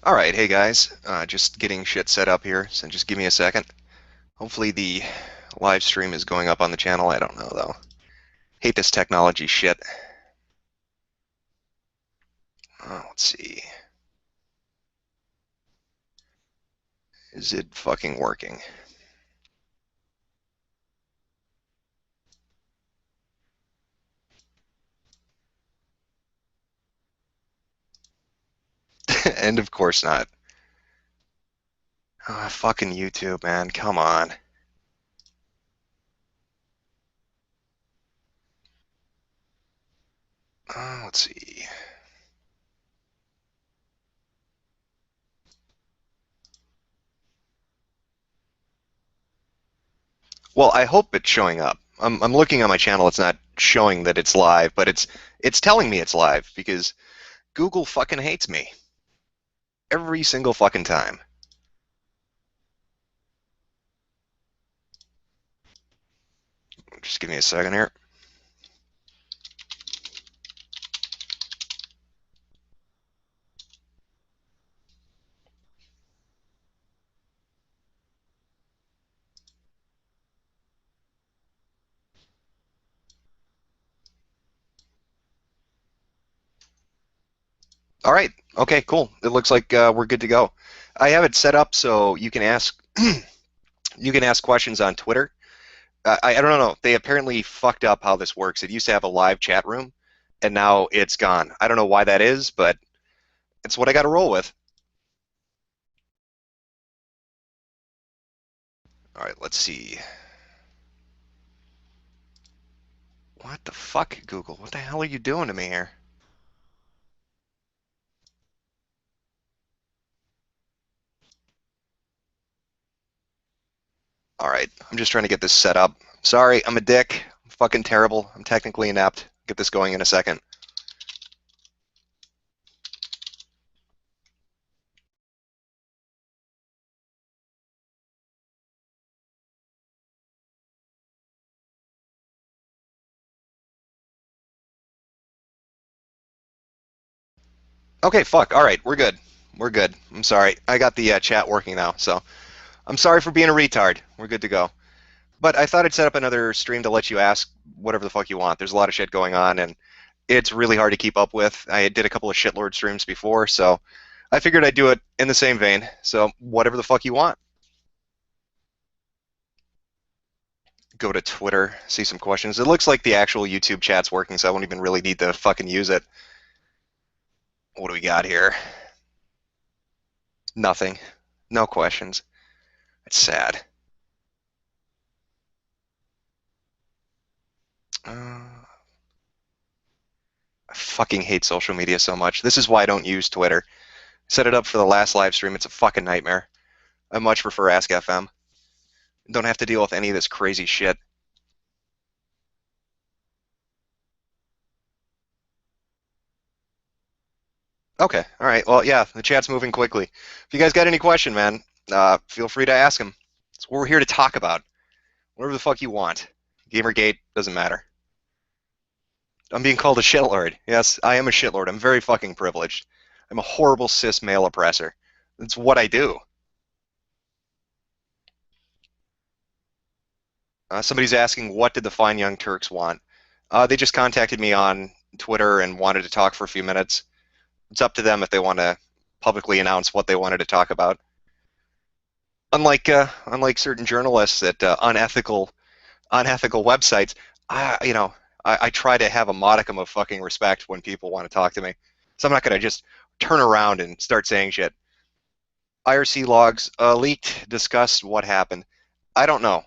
Alright, hey guys, just getting shit set up here, so just give me a second. Hopefully the live stream is going up on the channel, I don't know though. Hate this technology shit. Let's see. Is it fucking working? And of course not. Fucking YouTube, man, come on. Let's see. Well, I hope it's showing up. I'm looking on my channel, it's not showing that it's live, but it's telling me it's live because Google fucking hates me. Every single fucking time. Just give me a second here. All right. Okay, cool. It looks like we're good to go. I have it set up so you can ask you can ask questions on Twitter. I don't know. They apparently fucked up how this works. It used to have a live chat room, and now it's gone. I don't know why that is, but it's what I got to roll with. All right, let's see. What the fuck, Google? What the hell are you doing to me here? All right, I'm just trying to get this set up. Sorry, I'm a dick. I'm fucking terrible. I'm technically inept. Get this going in a second. Okay, fuck. All right, we're good. We're good. I'm sorry. I got the chat working now, so I'm sorry for being a retard. We're good to go. But I thought I'd set up another stream to let you ask whatever the fuck you want. There's a lot of shit going on, and it's really hard to keep up with. I did a couple of shitlord streams before, so I figured I'd do it in the same vein. So whatever the fuck you want. Go to Twitter, see some questions. It looks like the actual YouTube chat's working, so I won't even really need to fucking use it. What do we got here? Nothing. No questions. It's sad. I fucking hate social media so much. This is why I don't use Twitter. Set it up for the last live stream. It's a fucking nightmare. I much prefer Ask FM. Don't have to deal with any of this crazy shit. Okay, all right. Well, yeah, the chat's moving quickly. If you guys got any question, man, feel free to ask them. It's what we're here to talk about. Whatever the fuck you want. Gamergate doesn't matter. I'm being called a shitlord. Yes, I am a shitlord. I'm very fucking privileged. I'm a horrible cis male oppressor. That's what I do. Somebody's asking, what did the fine young Turks want? They just contacted me on Twitter and wanted to talk for a few minutes. It's up to them if they want to publicly announce what they wanted to talk about. Unlike certain journalists at unethical websites, I try to have a modicum of fucking respect when people want to talk to me. So I'm not gonna just turn around and start saying shit. IRC logs leaked, discussed what happened. I don't know.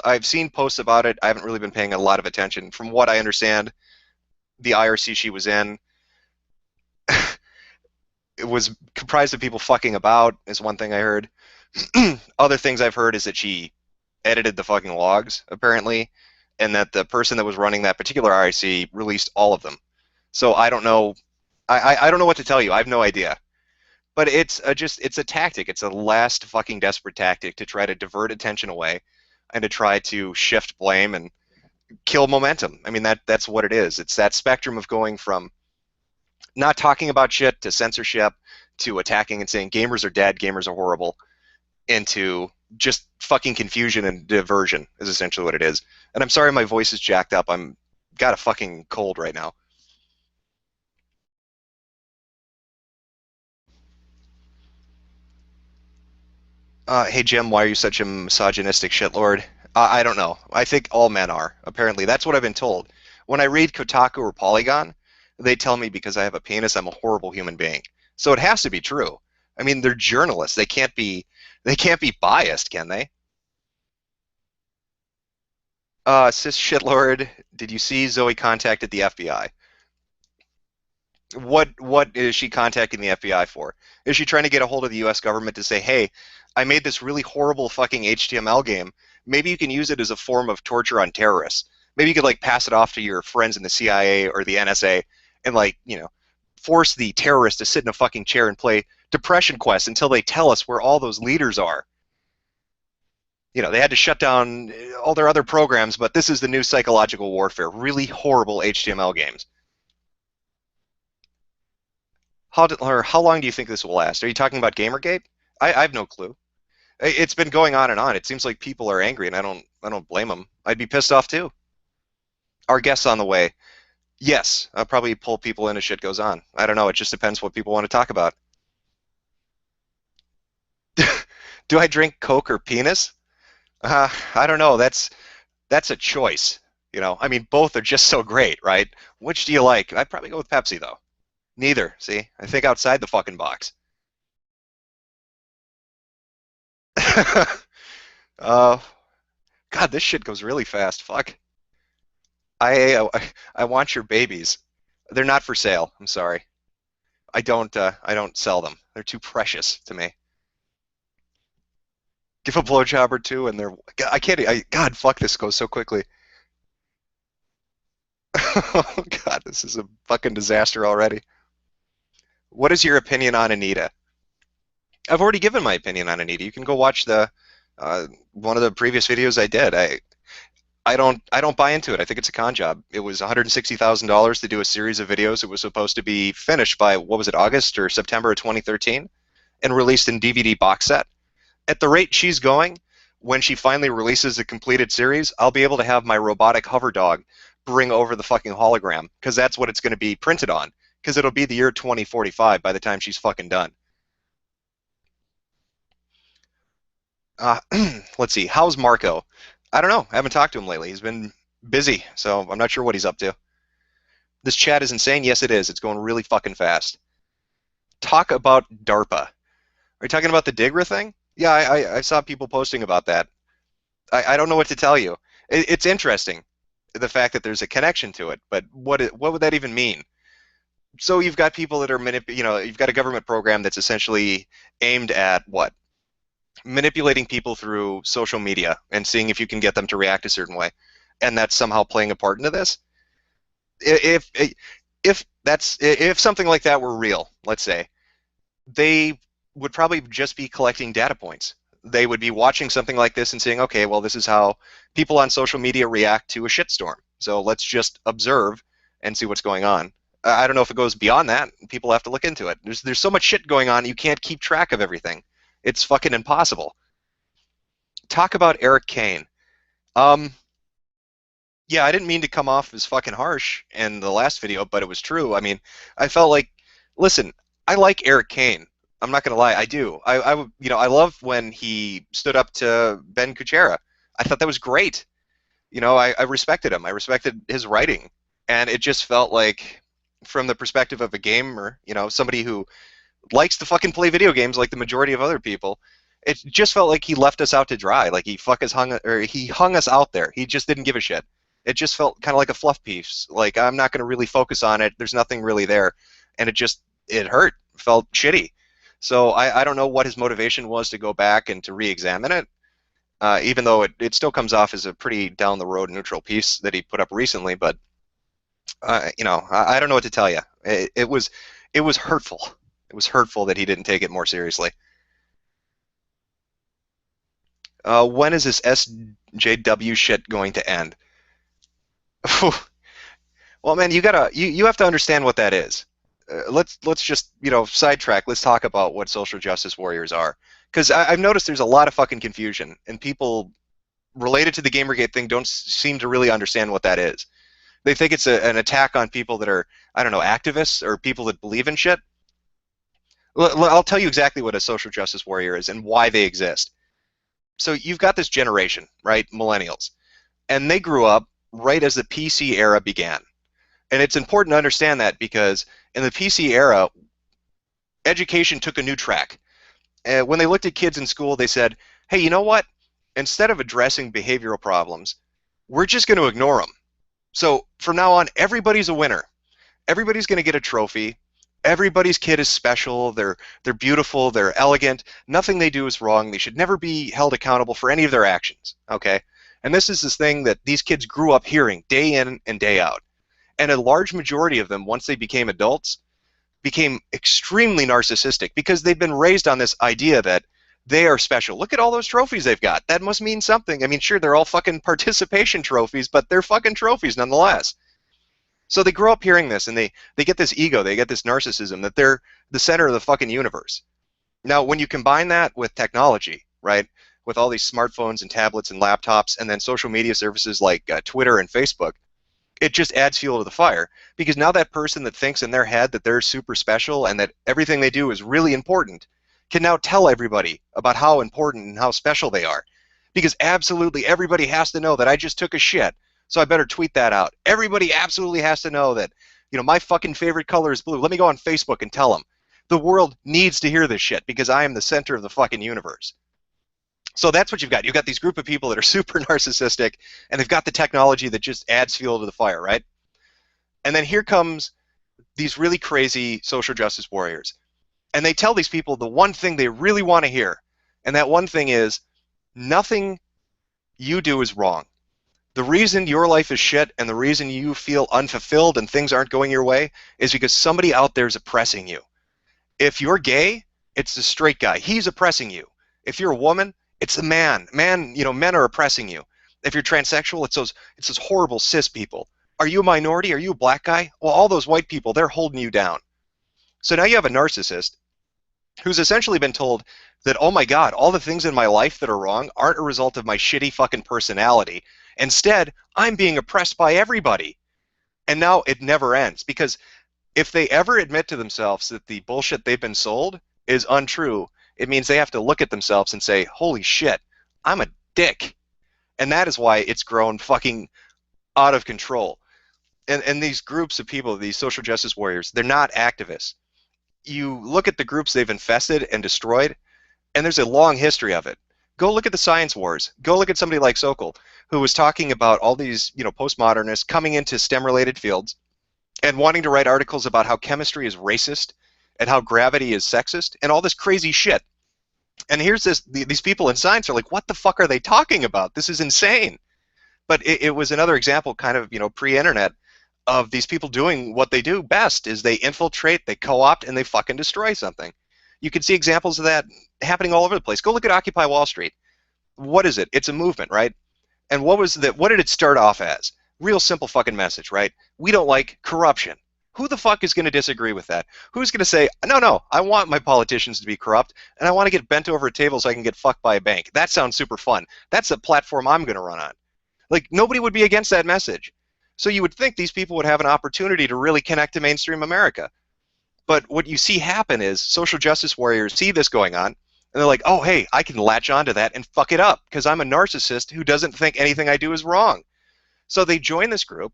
I've seen posts about it. I haven't really been paying a lot of attention. From what I understand, the IRC she was in, it was comprised of people fucking about, is one thing I heard. Other things I've heard is that she edited the fucking logs, apparently, and that the person that was running that particular IRC released all of them. So I don't know. I don't know what to tell you. I have no idea. But it's a tactic. It's a last fucking desperate tactic to try to divert attention away and to try to shift blame and kill momentum. I mean, that's what it is. It's that spectrum of going from not talking about shit to censorship to attacking and saying gamers are dead, gamers are horrible, into just fucking confusion and diversion is essentially what it is. And I'm sorry my voice is jacked up. I'm got a fucking cold right now. Hey Jim, why are you such a misogynistic shitlord? I don't know. I think all men are. Apparently, that's what I've been told. When I read Kotaku or Polygon, they tell me because I have a penis, I'm a horrible human being. So it has to be true. I mean, they're journalists. They can't be biased, can they? Cis shitlord, did you see Zoe contacted the FBI? What is she contacting the FBI for? Is she trying to get a hold of the US government to say, "Hey, I made this really horrible fucking HTML game. Maybe you can use it as a form of torture on terrorists. Maybe you could like pass it off to your friends in the CIA or the NSA and like, force the terrorists to sit in a fucking chair and play Depression Quest until they tell us where all those leaders are." They had to shut down all their other programs, but this is the new psychological warfare. Really horrible HTML games. How long do you think this will last? Are you talking about Gamergate? I have no clue. It's been going on and on. It seems like people are angry, and I don't blame them. I'd be pissed off too. Our guest's on the way. Yes, I'll probably pull people in as shit goes on. I don't know. It just depends what people want to talk about. Do I drink Coke or penis? I don't know. That's a choice. I mean, both are just so great, right? Which do you like? I'd probably go with Pepsi though. Neither. See, I think outside the fucking box. uh, God, this shit goes really fast. Fuck. I want your babies. They're not for sale. I'm sorry. I don't sell them. They're too precious to me. Give a blowjob or two, and I can't. God, fuck, this goes so quickly. Oh God, this is a fucking disaster already. What is your opinion on Anita? I've already given my opinion on Anita. You can go watch the one of the previous videos I did. I don't buy into it. I think it's a con job. It was $160,000 to do a series of videos. It was supposed to be finished by what was it, August or September of 2013, and released in DVD box set. At the rate she's going, when she finally releases the completed series, I'll be able to have my robotic hover dog bring over the fucking hologram because that's what it's going to be printed on. Because it'll be the year 2045 by the time she's fucking done. Uh, let's see. How's Marco? I don't know. I haven't talked to him lately. He's been busy, so I'm not sure what he's up to. This chat is insane. Yes, it is. It's going really fucking fast. Talk about DARPA. Are you talking about the Digra thing? Yeah, I saw people posting about that. I don't know what to tell you. It's interesting, the fact that there's a connection to it, but what would that even mean? So you've got people that are you've got a government program that's essentially aimed at what? Manipulating people through social media and seeing if you can get them to react a certain way, and that's somehow playing a part into this. If if something like that were real, let's say, they would probably just be collecting data points. They would be watching something like this and saying, okay, well, this is how people on social media react to a shitstorm. So let's just observe and see what's going on. I don't know if it goes beyond that. People have to look into it. There's so much shit going on, you can't keep track of everything. It's fucking impossible. Talk about Eric Kane. Um, yeah, I didn't mean to come off as fucking harsh in the last video, but it was true. I mean, I felt like, listen, I like Eric Kane. I'm not gonna lie, I do. I love when he stood up to Ben Kuchera. I thought that was great. I respected him. I respected his writing, and it just felt like, from the perspective of a gamer, somebody who likes to fucking play video games like the majority of other people, it just felt like he left us out to dry. Like he hung us out there. He just didn't give a shit. It just felt kind of like a fluff piece. Like, I'm not going to really focus on it. There's nothing really there, and it hurt. Felt shitty. So I don't know what his motivation was to go back and to re-examine it. Even though it still comes off as a pretty down the road neutral piece that he put up recently, but I don't know what to tell you. It was hurtful. It was hurtful that he didn't take it more seriously. When is this SJW shit going to end? Well, man, you have to understand what that is. let's just sidetrack. Let's talk about what social justice warriors are, because I've noticed there's a lot of fucking confusion, and people related to the Gamergate thing don't seem to really understand what that is. They think it's an attack on people that are, I don't know, activists or people that believe in shit. I'll tell you exactly what a social justice warrior is and why they exist. So you've got this generation, right, millennials, and they grew up right as the PC era began. And it's important to understand that because in the PC era, education took a new track. When they looked at kids in school, they said, hey, you know what? Instead of addressing behavioral problems, we're just going to ignore them. So from now on, everybody's a winner. Everybody's going to get a trophy. Everybody's kid is special. They're beautiful. They're elegant. Nothing they do is wrong. They should never be held accountable for any of their actions. Okay? And this is this thing that these kids grew up hearing day in and day out. And a large majority of them, once they became adults, became extremely narcissistic because they've been raised on this idea that they are special. Look at all those trophies they've got. That must mean something. I mean, sure, they're all fucking participation trophies, but they're fucking trophies nonetheless. So they grow up hearing this, and they get this ego, they get this narcissism that they're the center of the fucking universe. Now, when you combine that with technology, right, with all these smartphones and tablets and laptops, and then social media services like Twitter and Facebook, it just adds fuel to the fire, because now that person that thinks in their head that they're super special and that everything they do is really important can now tell everybody about how important and how special they are, because absolutely everybody has to know that I just took a shit, so I better tweet that out. Everybody absolutely has to know that, my fucking favorite color is blue. Let me go on Facebook and tell them. The world needs to hear this shit because I am the center of the fucking universe. So that's what you've got. You've got these group of people that are super narcissistic, and they've got the technology that just adds fuel to the fire, right? And then here comes these really crazy social justice warriors. And they tell these people the one thing they really want to hear. And that one thing is, nothing you do is wrong. The reason your life is shit and the reason you feel unfulfilled and things aren't going your way is because somebody out there is oppressing you. If you're gay, it's the straight guy. He's oppressing you. If you're a woman, it's a man. Men are oppressing you. If you're transsexual, it's those horrible cis people. Are you a minority? Are you a black guy? Well, all those white people, they're holding you down. So now you have a narcissist who's essentially been told that, oh my God, all the things in my life that are wrong aren't a result of my shitty fucking personality. Instead, I'm being oppressed by everybody. And now it never ends, because if they ever admit to themselves that the bullshit they've been sold is untrue, it means they have to look at themselves and say, holy shit, I'm a dick. And that is why it's grown fucking out of control. And these groups of people, these social justice warriors, they're not activists. You look at the groups they've infested and destroyed, and there's a long history of it. Go look at the science wars. Go look at somebody like Sokol, who was talking about all these, postmodernists coming into STEM-related fields and wanting to write articles about how chemistry is racist and how gravity is sexist and all this crazy shit. And here's these people in science are like, what the fuck are they talking about? This is insane. But it was another example, kind of, pre-internet, of these people doing what they do best, is they infiltrate, they co-opt, and they fucking destroy something. You can see examples of that happening all over the place. Go look at Occupy Wall Street. What is it? It's a movement, right? And what did it start off as? Real simple fucking message, right? We don't like corruption. Who the fuck is going to disagree with that? Who's going to say, no, I want my politicians to be corrupt, and I want to get bent over a table so I can get fucked by a bank? That sounds super fun. That's a platform I'm going to run on. Like, nobody would be against that message. So you would think these people would have an opportunity to really connect to mainstream America. But what you see happen is social justice warriors see this going on, and they're like, oh, hey, I can latch onto that and fuck it up because I'm a narcissist who doesn't think anything I do is wrong. So they join this group,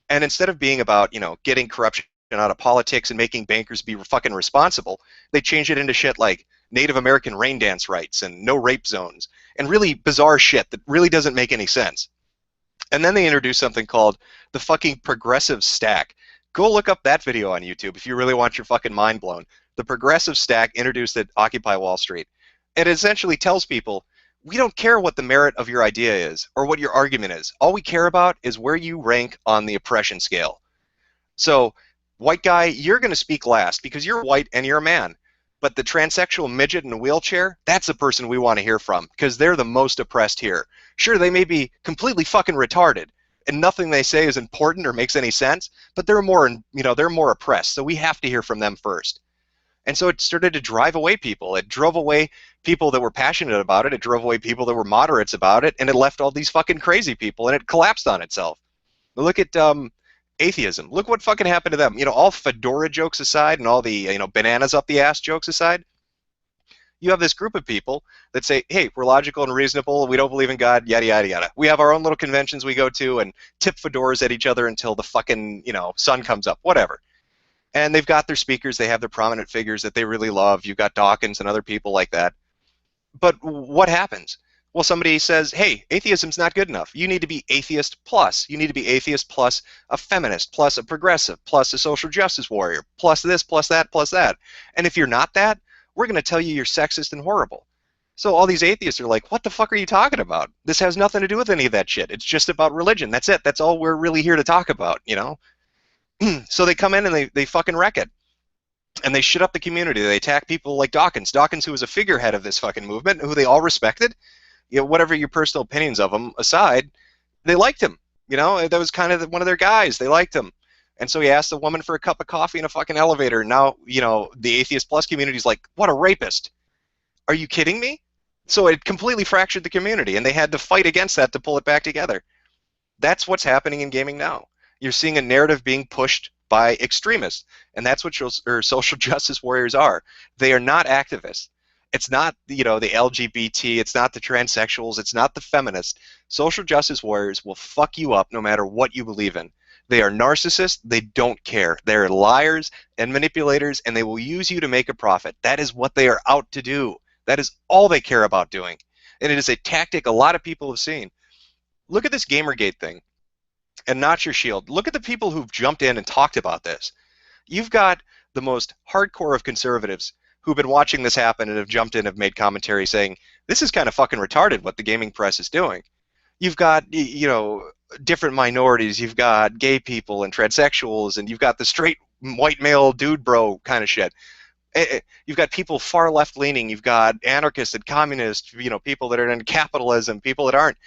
and instead of being about, getting corruption out of politics and making bankers be fucking responsible, they change it into shit like Native American rain dance rights and no rape zones and really bizarre shit that really doesn't make any sense. And then they introduce something called the fucking progressive stack. Go look up that video on YouTube if you really want your fucking mind blown. The progressive stack introduced at Occupy Wall Street. It essentially tells people, we don't care what the merit of your idea is or what your argument is. All we care about is where you rank on the oppression scale. So, white guy, you're going to speak last because you're white and you're a man. But the transsexual midget in a wheelchair, that's the person we want to hear from because they're the most oppressed here. Sure, they may be completely fucking retarded, and nothing they say is important or makes any sense, but they're more, they're more oppressed, so we have to hear from them first. And so it started to drive away people. It drove away people that were passionate about it. It drove away people that were moderates about it, and it left all these fucking crazy people, and it collapsed on itself. Look at atheism. Look what fucking happened to them. All fedora jokes aside and all the bananas up the ass jokes aside, you have this group of people that say, hey, we're logical and reasonable, we don't believe in God, yada, yada, yada. We have our own little conventions we go to and tip fedoras at each other until the fucking, sun comes up, whatever. And they've got their speakers, they have their prominent figures that they really love. You've got Dawkins and other people like that. But what happens? Well, somebody says, hey, atheism's not good enough. You need to be atheist plus. You need to be atheist plus a feminist, plus a progressive, plus a social justice warrior, plus this, plus that, plus that. And if you're not that, we're going to tell you you're sexist and horrible. So all these atheists are like, what the fuck are you talking about? This has nothing to do with any of that shit. It's just about religion. That's it. That's all we're really here to talk about, So they come in and they fucking wreck it. And they shit up the community. They attack people like Dawkins. Dawkins, who was a figurehead of this fucking movement, who they all respected. Whatever your personal opinions of him aside, they liked him. That was kind of one of their guys. They liked him. And so he asked a woman for a cup of coffee in a fucking elevator. Now, the Atheist Plus community's like, what a rapist. Are you kidding me? So it completely fractured the community, and they had to fight against that to pull it back together. That's what's happening in gaming now. You're seeing a narrative being pushed by extremists, and that's what social justice warriors are. They are not activists. It's not, the LGBT, it's not the transsexuals, it's not the feminists. Social justice warriors will fuck you up no matter what you believe in. They are narcissists, they don't care. They're liars and manipulators, and they will use you to make a profit. That is what they are out to do. That is all they care about doing. And it is a tactic a lot of people have seen. Look at this Gamergate thing. And not your shield. Look at the people who've jumped in and talked about this. You've got the most hardcore of conservatives who've been watching this happen and have jumped in and have made commentary saying, this is kind of fucking retarded what the gaming press is doing. You've got, different minorities. You've got gay people and transsexuals, and you've got the straight white male dude bro kind of shit. You've got people far left-leaning. You've got anarchists and communists, people that are in capitalism, people that aren't.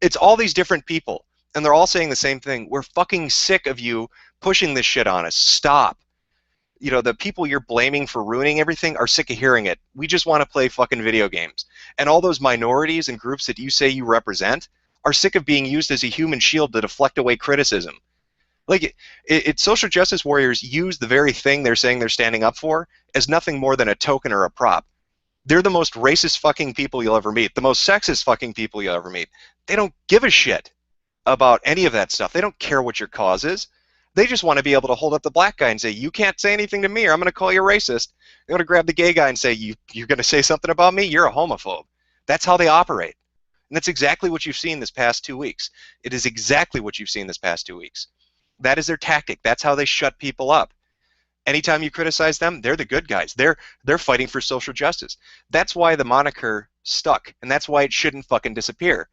It's all these different people. And they're all saying the same thing. We're fucking sick of you pushing this shit on us. Stop. The people you're blaming for ruining everything are sick of hearing it. We just want to play fucking video games. And all those minorities and groups that you say you represent are sick of being used as a human shield to deflect away criticism. Like, social justice warriors use the very thing they're saying they're standing up for as nothing more than a token or a prop. They're the most racist fucking people you'll ever meet. The most sexist fucking people you'll ever meet. They don't give a shit about any of that stuff. They don't care what your cause is. They just want to be able to hold up the black guy and say, you can't say anything to me or I'm going to call you racist. They want to grab the gay guy and say, you're going to say something about me? You're a homophobe. That's how they operate. And that's exactly what you've seen this past 2 weeks. It is exactly what you've seen this past 2 weeks. That is their tactic. That's how they shut people up. Anytime you criticize them, they're the good guys. They're fighting for social justice. That's why the moniker stuck, and that's why it shouldn't fucking disappear.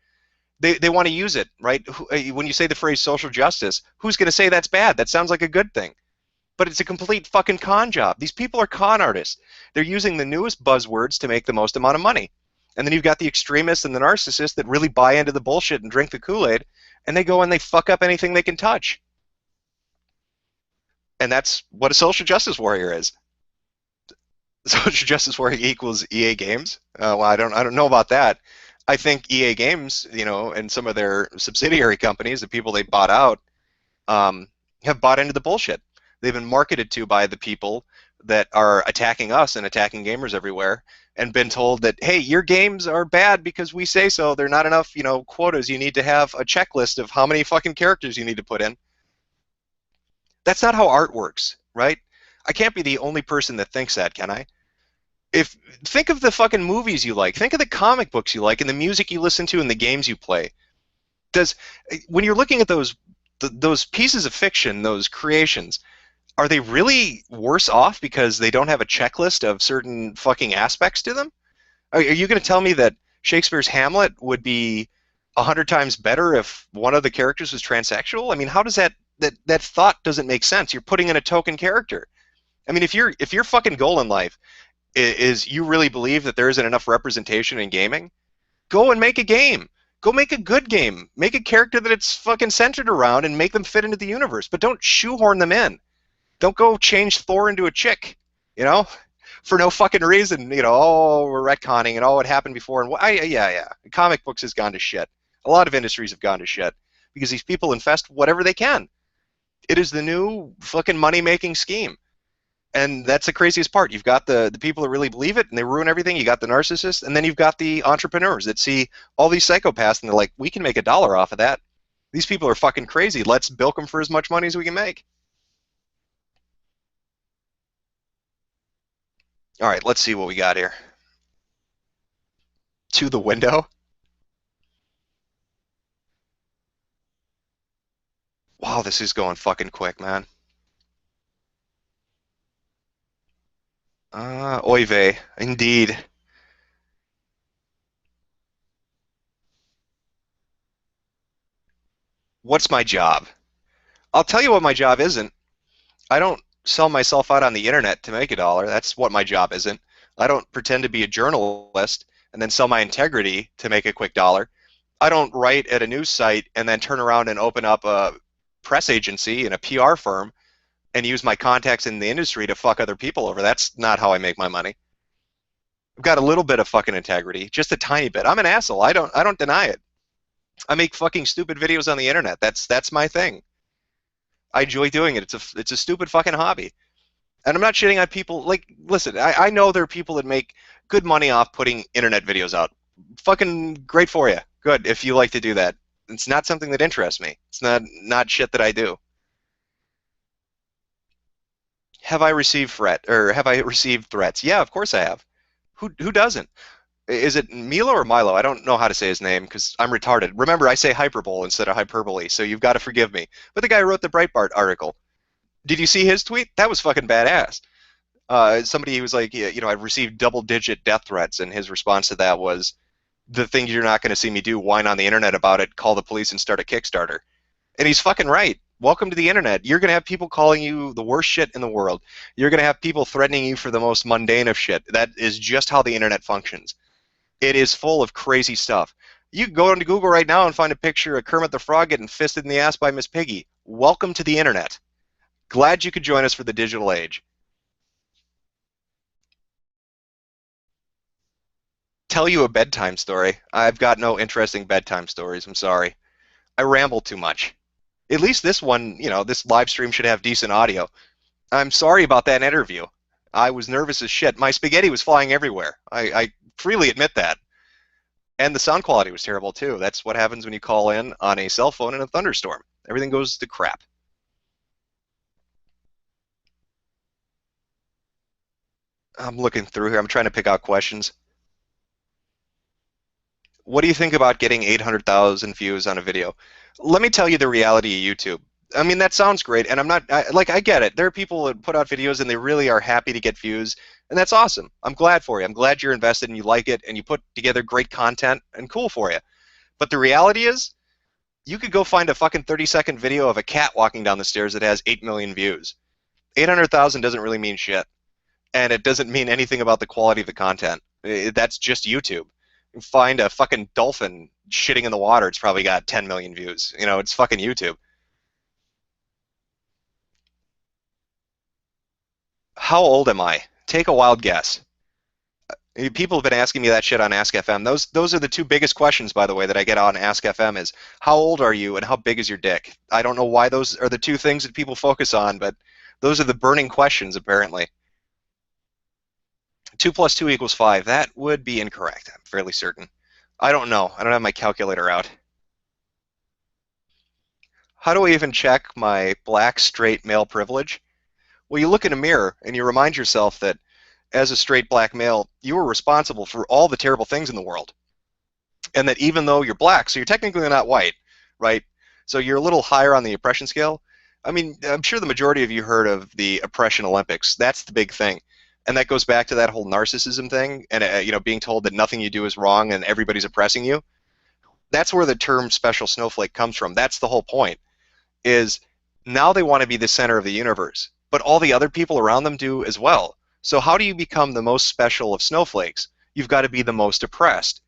They want to use it, right? When you say the phrase social justice, who's going to say that's bad? That sounds like a good thing. But it's a complete fucking con job. These people are con artists. They're using the newest buzzwords to make the most amount of money. And then you've got the extremists and the narcissists that really buy into the bullshit and drink the Kool-Aid, and they go and they fuck up anything they can touch. And that's what a social justice warrior is. Social justice warrior equals EA Games. Well, I don't know about that. I think EA Games, and some of their subsidiary companies, the people they bought out, have bought into the bullshit. They've been marketed to by the people that are attacking us and attacking gamers everywhere, and been told that, hey, your games are bad because we say so. There are not enough, quotas. You need to have a checklist of how many fucking characters you need to put in. That's not how art works, right? I can't be the only person that thinks that, can I? Think of the fucking movies you like. Think of the comic books you like and the music you listen to and the games you play. When you're looking at those pieces of fiction, those creations, are they really worse off because they don't have a checklist of certain fucking aspects to them? Are you going to tell me that Shakespeare's Hamlet would be 100 times better if one of the characters was transsexual? I mean, how does that thought doesn't make sense? You're putting in a token character. I mean, if your fucking goal in life is you really believe that there isn't enough representation in gaming, go and make a game. Go make a good game. Make a character that it's fucking centered around and make them fit into the universe. But don't shoehorn them in. Don't go change Thor into a chick, you know, for no fucking reason. You know, oh, we're retconning and oh, it happened before. And yeah. Comic books has gone to shit. A lot of industries have gone to shit because these people infest whatever they can. It is the new fucking money-making scheme. And that's the craziest part. You've got the people that really believe it and they ruin everything. You got the narcissists, and then you've got the entrepreneurs that see all these psychopaths and they're like, we can make $1 off of that. These people are fucking crazy. Let's bilk them for as much money as we can make. All right, let's see what we got here. To the window. Wow, this is going fucking quick, man. Oy vey, indeed. What's my job? I'll tell you what my job isn't. I don't sell myself out on the internet to make $1. That's what my job isn't. I don't pretend to be a journalist and then sell my integrity to make a quick dollar. I don't write at a news site and then turn around and open up a press agency and a PR firm and use my contacts in the industry to fuck other people over. That's not how I make my money. I've got a little bit of fucking integrity, just a tiny bit. I'm an asshole. I don't deny it. I make fucking stupid videos on the internet. That's my thing. I enjoy doing it. It's a stupid fucking hobby. And I'm not shitting on people. Like, listen, I know there are people that make good money off putting internet videos out. Fucking great for you. Good if you like to do that. It's not something that interests me. It's not shit that I do. Have I received threats? Yeah, of course I have. Who doesn't? Is it Milo or Milo? I don't know how to say his name because I'm retarded. Remember, I say hyperbole instead of hyperbole, so you've got to forgive me. But the guy who wrote the Breitbart article, did you see his tweet? That was fucking badass. Somebody was like, yeah, I've received double-digit death threats, and his response to that was, the thing you're not going to see me do, whine on the internet about it, call the police and start a Kickstarter. And he's fucking right. Welcome to the internet. You're going to have people calling you the worst shit in the world. You're going to have people threatening you for the most mundane of shit. That is just how the internet functions. It is full of crazy stuff. You can go into Google right now and find a picture of Kermit the Frog getting fisted in the ass by Miss Piggy. Welcome to the internet. Glad you could join us for the digital age. Tell you a bedtime story. I've got no interesting bedtime stories. I'm sorry. I ramble too much. At least this one, this live stream should have decent audio. I'm sorry about that interview. I was nervous as shit. My spaghetti was flying everywhere. I freely admit that. And the sound quality was terrible too. That's what happens when you call in on a cell phone in a thunderstorm. Everything goes to crap. I'm looking through here. I'm trying to pick out questions. What do you think about getting 800,000 views on a video? Let me tell you the reality of YouTube. I mean, that sounds great, and I get it. There are people that put out videos and they really are happy to get views, and that's awesome. I'm glad for you. I'm glad you're invested and you like it and you put together great content, and cool for you. But the reality is, you could go find a fucking 30-second video of a cat walking down the stairs that has 8 million views. 800,000 doesn't really mean shit, and it doesn't mean anything about the quality of the content. That's just YouTube. Find a fucking dolphin shitting in the water, it's probably got 10 million views. It's fucking YouTube. How old am I? Take a wild guess. People have been asking me that shit on Ask FM. Those are the two biggest questions, by the way, that I get on Ask FM is, how old are you and how big is your dick? I don't know why those are the two things that people focus on, but those are the burning questions, apparently. 2 plus 2 equals 5. That would be incorrect, I'm fairly certain. I don't know. I don't have my calculator out. How do I even check my black, straight male privilege? Well, you look in a mirror and you remind yourself that as a straight black male, you are responsible for all the terrible things in the world. And that even though you're black, so you're technically not white, right? So you're a little higher on the oppression scale. I mean, I'm sure the majority of you heard of the oppression Olympics. That's the big thing. And that goes back to that whole narcissism thing and, being told that nothing you do is wrong and everybody's oppressing you. That's where the term special snowflake comes from. That's the whole point, is now they want to be the center of the universe, but all the other people around them do as well. So how do you become the most special of snowflakes? You've got to be the most oppressed.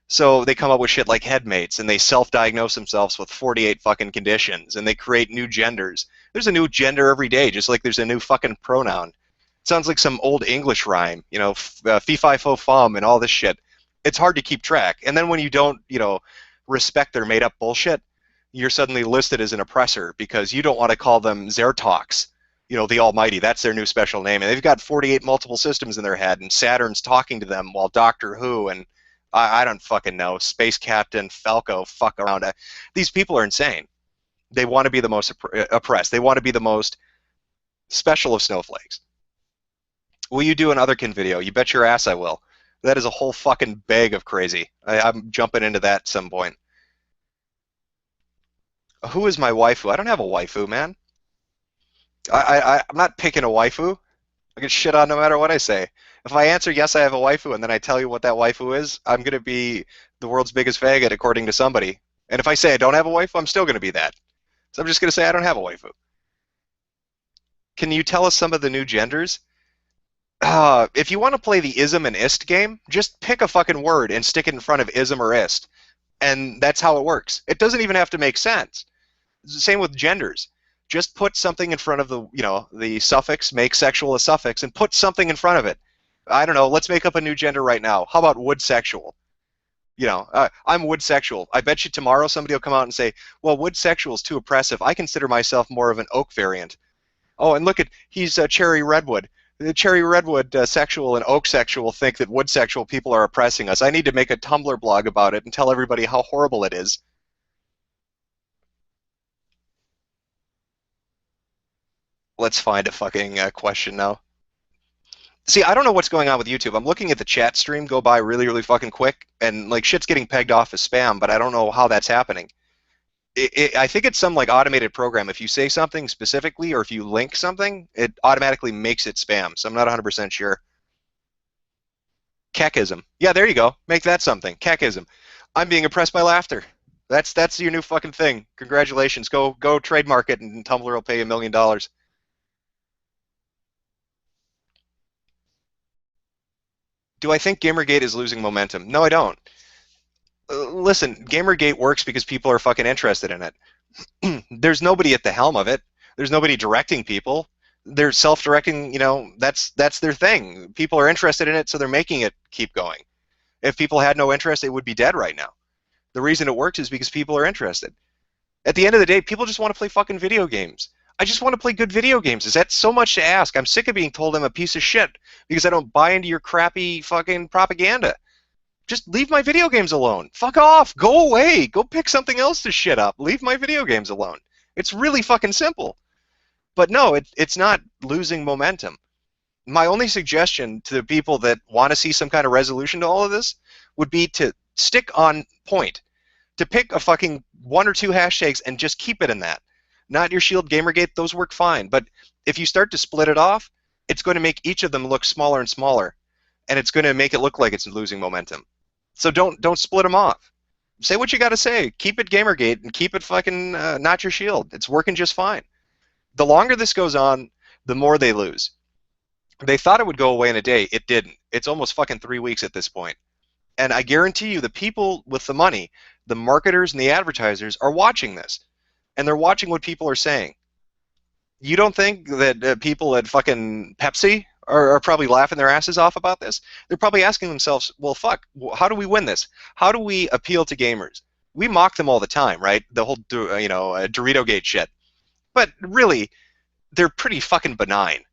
So they come up with shit like headmates, and they self-diagnose themselves with 48 fucking conditions, and they create new genders. There's a new gender every day, just like there's a new fucking pronoun. It sounds like some old English rhyme, fee fi fo fum and all this shit. It's hard to keep track. And then when you don't, respect their made-up bullshit, you're suddenly listed as an oppressor because you don't want to call them Zertox, the Almighty. That's their new special name. And they've got 48 multiple systems in their head, and Saturn's talking to them while Doctor Who and I don't fucking know, Space Captain Falco fuck around. These people are insane. They want to be the most oppressed. They want to be the most special of snowflakes. Will you do an Otherkin video? You bet your ass I will. That is a whole fucking bag of crazy. I'm jumping into that at some point. Who is my waifu? I don't have a waifu, man. I'm not picking a waifu. I get shit on no matter what I say. If I answer yes, I have a waifu, and then I tell you what that waifu is, I'm going to be the world's biggest faggot according to somebody. And if I say I don't have a waifu, I'm still going to be that. So I'm just going to say I don't have a waifu. Can you tell us some of the new genders? If you want to play the ism and ist game, just pick a fucking word and stick it in front of ism or ist. And that's how it works. It doesn't even have to make sense. It's the same with genders. Just put something in front of the suffix, make sexual a suffix, and put something in front of it. I don't know, let's make up a new gender right now. How about wood sexual? I'm wood sexual. I bet you tomorrow somebody will come out and say, well, wood sexual is too oppressive. I consider myself more of an oak variant. Oh, and look he's cherry redwood. The cherry redwood sexual and oak sexual think that wood sexual people are oppressing us. I need to make a Tumblr blog about it and tell everybody how horrible it is. Let's find a fucking question now. See, I don't know what's going on with YouTube. I'm looking at the chat stream go by really, really fucking quick, and like shit's getting pegged off as spam, but I don't know how that's happening. I think it's some like automated program. If you say something specifically or if you link something, it automatically makes it spam. So I'm not 100% sure. Kekism. Yeah, there you go. Make that something. Kekism. I'm being oppressed by laughter. That's your new fucking thing. Congratulations. Go trademark it, and Tumblr will pay you $1 million. Do I think Gamergate is losing momentum? No, I don't. Listen, Gamergate works because people are fucking interested in it. There's nobody at the helm of it. There's nobody directing people. They're self-directing, that's their thing. People are interested in it, so they're making it keep going. If people had no interest, it would be dead right now. The reason it works is because people are interested. At the end of the day, people just want to play fucking video games. I just want to play good video games. Is that so much to ask? I'm sick of being told I'm a piece of shit because I don't buy into your crappy fucking propaganda. Just leave my video games alone. Fuck off. Go away. Go pick something else to shit up. Leave my video games alone. It's really fucking simple. But no, it's not losing momentum. My only suggestion to the people that want to see some kind of resolution to all of this would be to stick on point. To pick a fucking 1 or 2 hashtags and just keep it in that. Not your Shield Gamergate, those work fine. But if you start to split it off, it's going to make each of them look smaller and smaller. And it's going to make it look like it's losing momentum. So don't split them off. Say what you got to say. Keep it Gamergate and keep it fucking not your Shield. It's working just fine. The longer this goes on, the more they lose. They thought it would go away in a day. It didn't. It's almost fucking 3 weeks at this point. And I guarantee you the people with the money, the marketers and the advertisers are watching this. And they're watching what people are saying. You don't think that people at fucking Pepsi are probably laughing their asses off about this? They're probably asking themselves, well, fuck, how do we win this? How do we appeal to gamers? We mock them all the time, right? The whole, Dorito Gate shit. But really, they're pretty fucking benign.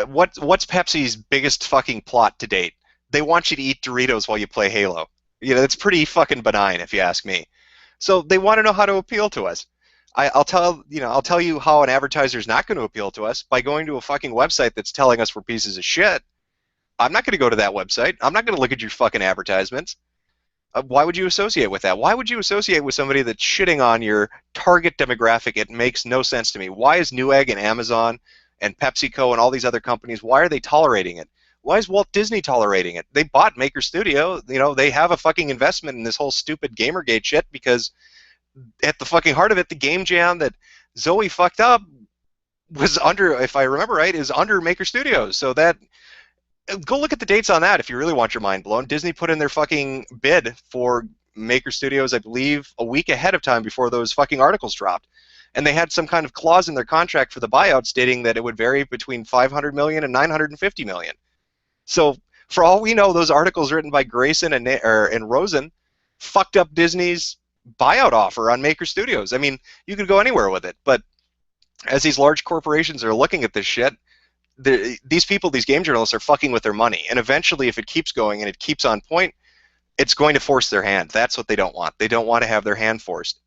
What's Pepsi's biggest fucking plot to date? They want you to eat Doritos while you play Halo. It's pretty fucking benign, if you ask me. So they want to know how to appeal to us. I'll tell you how an advertiser is not going to appeal to us by going to a fucking website that's telling us we're pieces of shit. I'm not going to go to that website. I'm not going to look at your fucking advertisements. Why would you associate with that? Why would you associate with somebody that's shitting on your target demographic? It makes no sense to me. Why is Newegg and Amazon and PepsiCo and all these other companies, why are they tolerating it? Why is Walt Disney tolerating it? They bought Maker Studio. They have a fucking investment in this whole stupid Gamergate shit because at the fucking heart of it, the game jam that Zoe fucked up was under, if I remember right, is under Maker Studios. So that Go look at the dates on that if you really want your mind blown. Disney put in their fucking bid for Maker Studios, I believe, a week ahead of time before those fucking articles dropped. And they had some kind of clause in their contract for the buyout stating that it would vary between 500 million and 950 million. So for all we know, those articles written by Grayson and Rosen fucked up Disney's buyout offer on Maker Studios. I mean, you could go anywhere with it, but as these large corporations are looking at this shit, these people, these game journalists, are fucking with their money. And eventually, if it keeps going and it keeps on point, it's going to force their hand. That's what they don't want. They don't want to have their hand forced.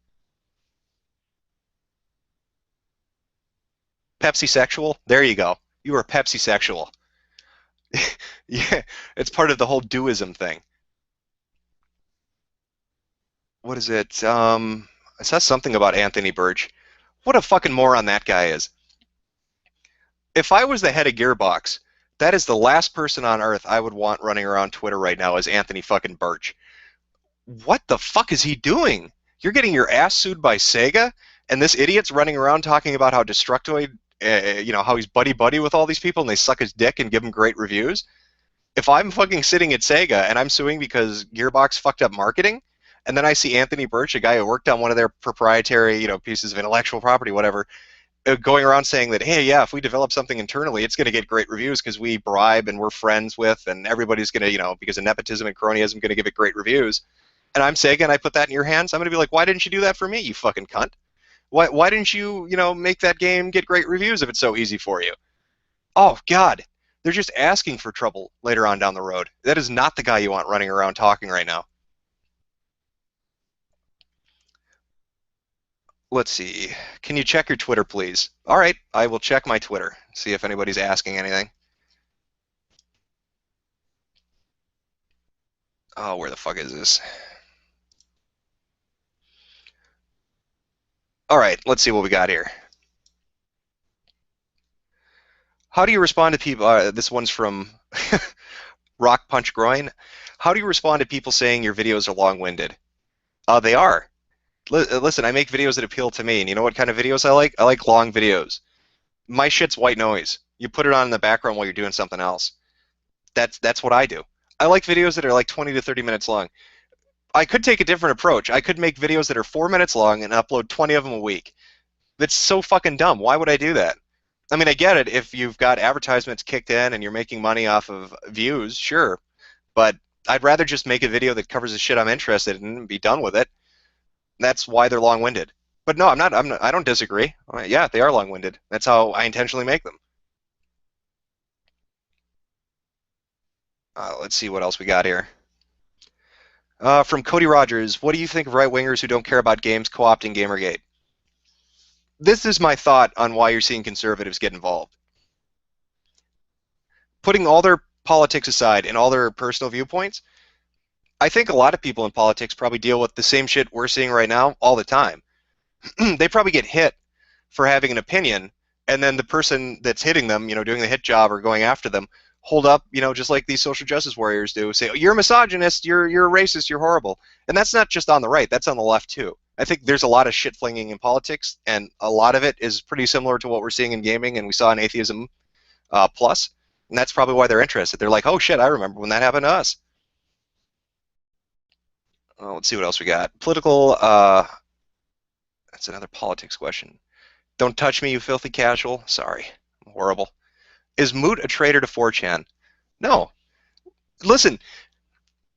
Pepsi sexual? There you go. You are Pepsi sexual. Yeah, it's part of the whole doism thing. What is it? I saw something about Anthony Birch. What a fucking moron that guy is. If I was the head of Gearbox, that is the last person on earth I would want running around Twitter right now is Anthony fucking Birch. What the fuck is he doing? You're getting your ass sued by Sega, and this idiot's running around talking about how Destructoid, how he's buddy-buddy with all these people and they suck his dick and give him great reviews. If I'm fucking sitting at Sega and I'm suing because Gearbox fucked up marketing, and then I see Anthony Birch, a guy who worked on one of their proprietary, pieces of intellectual property, whatever, going around saying that, hey, yeah, if we develop something internally, it's going to get great reviews because we bribe and we're friends with, and everybody's going to, because of nepotism and cronyism, going to give it great reviews. And I'm Sega, and I put that in your hands. I'm going to be like, why didn't you do that for me, you fucking cunt? Why didn't you, make that game get great reviews if it's so easy for you? Oh, God. They're just asking for trouble later on down the road. That is not the guy you want running around talking right now. Let's see. Can you check your Twitter, please? All right, I will check my Twitter, see if anybody's asking anything. Oh, where the fuck is this? All right, let's see what we got here. How do you respond to people? This one's from Rock Punch Groin. How do you respond to people saying your videos are long-winded? They are. Listen, I make videos that appeal to me, and you know what kind of videos I like? I like long videos. My shit's white noise. You put it on in the background while you're doing something else. That's what I do. I like videos that are like 20 to 30 minutes long. I could take a different approach. I could make videos that are 4 minutes long and upload 20 of them a week. That's so fucking dumb. Why would I do that? I mean, I get it. If you've got advertisements kicked in and you're making money off of views, sure. But I'd rather just make a video that covers the shit I'm interested in and be done with it. That's why they're long-winded. But no, I don't disagree. Yeah, they are long-winded. That's how I intentionally make them. Let's see what else we got here. From Cody Rogers, what do you think of right-wingers who don't care about games co-opting Gamergate? This is my thought on why you're seeing conservatives get involved. Putting all their politics aside and all their personal viewpoints, I think a lot of people in politics probably deal with the same shit we're seeing right now all the time. They probably get hit for having an opinion, and then the person that's hitting them, doing the hit job or going after them, hold up, just like these social justice warriors do, say, oh, you're a misogynist, you're a racist, you're horrible. And that's not just on the right, that's on the left too. I think there's a lot of shit flinging in politics, and a lot of it is pretty similar to what we're seeing in gaming and we saw in Atheism Plus, and that's probably why they're interested. They're like, oh shit, I remember when that happened to us. Let's see what else we got. Political, that's another politics question. Don't touch me, you filthy casual. Sorry, I'm horrible. Is Moot a traitor to 4chan? No. Listen,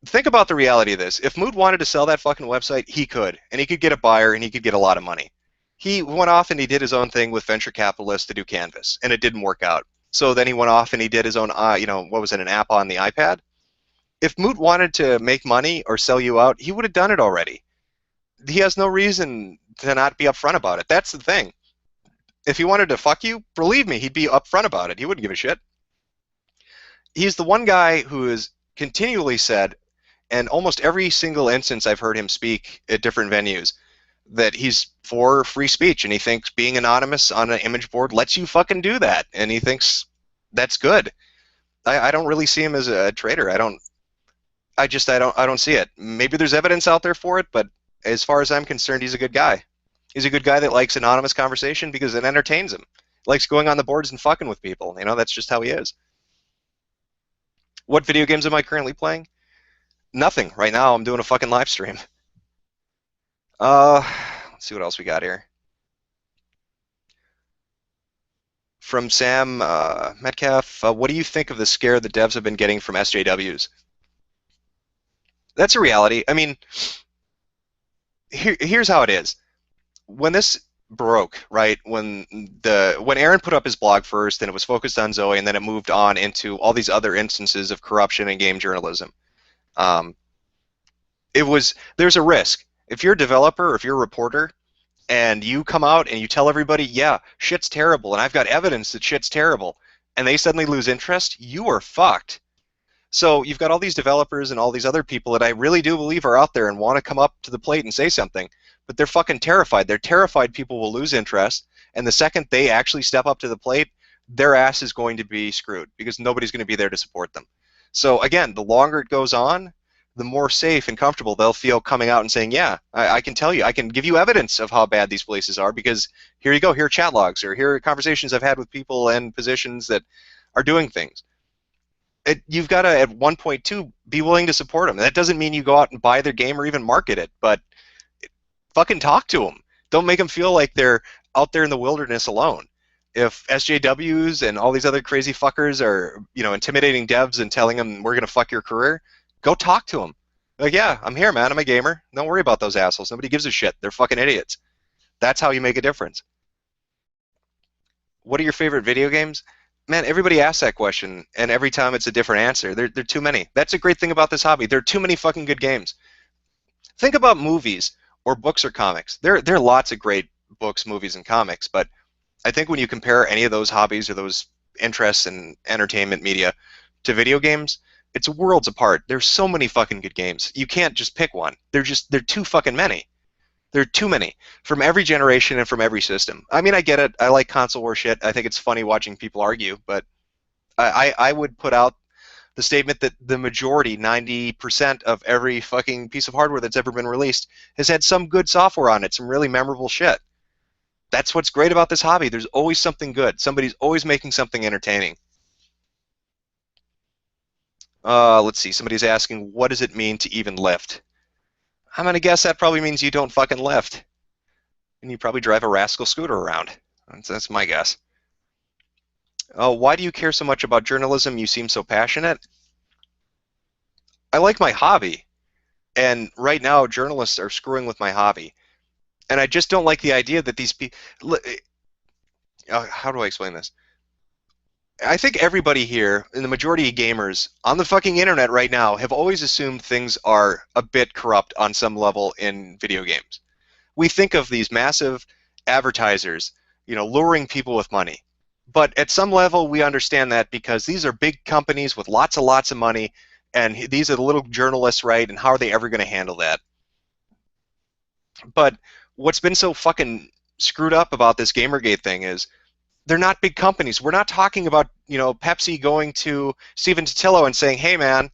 think about the reality of this. If Moot wanted to sell that fucking website, he could. And he could get a buyer, and he could get a lot of money. He went off and he did his own thing with venture capitalists to do Canvas, and it didn't work out. So then he went off and he did his own, what was it, an app on the iPad? If Moot wanted to make money or sell you out, he would have done it already. He has no reason to not be upfront about it. That's the thing. If he wanted to fuck you, believe me, he'd be upfront about it. He wouldn't give a shit. He's the one guy who has continually said, and almost every single instance I've heard him speak at different venues, that he's for free speech, and he thinks being anonymous on an image board lets you fucking do that, and he thinks that's good. I don't really see him as a traitor. I don't see it. Maybe there's evidence out there for it, but as far as I'm concerned, he's a good guy. He's a good guy that likes anonymous conversation because it entertains him. Likes going on the boards and fucking with people. That's just how he is. What video games am I currently playing? Nothing. Right now, I'm doing a fucking live stream. Uh, let's see what else we got here. From Sam Metcalf, what do you think of the scare the devs have been getting from SJWs? That's a reality. I mean, here's how it is. When this broke, right? When Aaron put up his blog first, and it was focused on Zoe, and then it moved on into all these other instances of corruption in game journalism. Um, there's a risk if you're a developer or if you're a reporter and you come out and you tell everybody, yeah, shit's terrible, and I've got evidence that shit's terrible, and they suddenly lose interest, you are fucked. So you've got all these developers and all these other people that I really do believe are out there and want to come up to the plate and say something, but they're fucking terrified. They're terrified people will lose interest, and the second they actually step up to the plate, their ass is going to be screwed because nobody's going to be there to support them. So again, the longer it goes on, the more safe and comfortable they'll feel coming out and saying, yeah, I can tell you, I can give you evidence of how bad these places are because here you go, here are chat logs, or here are conversations I've had with people and positions that are doing things. You've got to, at 1.2, be willing to support them. That doesn't mean you go out and buy their game or even market it, but fucking talk to them. Don't make them feel like they're out there in the wilderness alone. If SJWs and all these other crazy fuckers are, intimidating devs and telling them we're gonna fuck your career, go talk to them. Like, yeah, I'm here, man. I'm a gamer. Don't worry about those assholes. Nobody gives a shit. They're fucking idiots. That's how you make a difference. What are your favorite video games? Man, everybody asks that question, and every time it's a different answer. There are too many. That's a great thing about this hobby. There are too many fucking good games. Think about movies or books or comics. There are lots of great books, movies, and comics, but I think when you compare any of those hobbies or those interests in entertainment media to video games, it's worlds apart. There's so many fucking good games. You can't just pick one. They're too fucking many. There are too many from every generation and from every system. I mean, I get it. I like console war shit. I think it's funny watching people argue, but I would put out the statement that the majority, 90% of every fucking piece of hardware that's ever been released has had some good software on it, some really memorable shit. That's what's great about this hobby. There's always something good. Somebody's always making something entertaining. Let's see. Somebody's asking, what does it mean to even lift? I'm going to guess that probably means you don't fucking lift. And you probably drive a rascal scooter around. That's my guess. Why do you care so much about journalism? You seem so passionate. I like my hobby. And right now, journalists are screwing with my hobby. And I just don't like the idea that these people... how do I explain this? I think everybody here, and the majority of gamers on the fucking internet right now, have always assumed things are a bit corrupt on some level in video games. We think of these massive advertisers, luring people with money. But at some level, we understand that because these are big companies with lots and lots of money, and these are the little journalists, right? And how are they ever going to handle that? But what's been so fucking screwed up about this Gamergate thing is they're not big companies. We're not talking about, Pepsi going to Steven Totillo and saying, hey, man,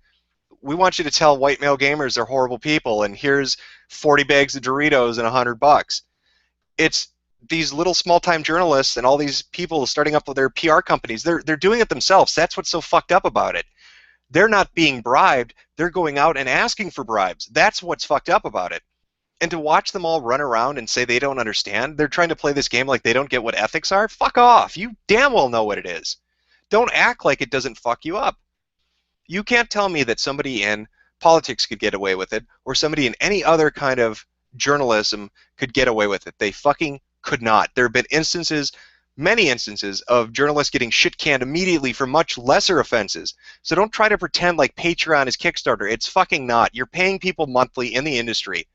we want you to tell white male gamers they're horrible people, and here's 40 bags of Doritos and $100. It's these little small-time journalists and all these people starting up with their PR companies. They're doing it themselves. That's what's so fucked up about it. They're not being bribed. They're going out and asking for bribes. That's what's fucked up about it. And to watch them all run around and say they don't understand, they're trying to play this game like they don't get what ethics are, fuck off. You damn well know what it is. Don't act like it doesn't fuck you up. You can't tell me that somebody in politics could get away with it, or somebody in any other kind of journalism could get away with it. They fucking could not. There have been instances, many instances, of journalists getting shit-canned immediately for much lesser offenses. So don't try to pretend like Patreon is Kickstarter. It's fucking not. You're paying people monthly in the industry.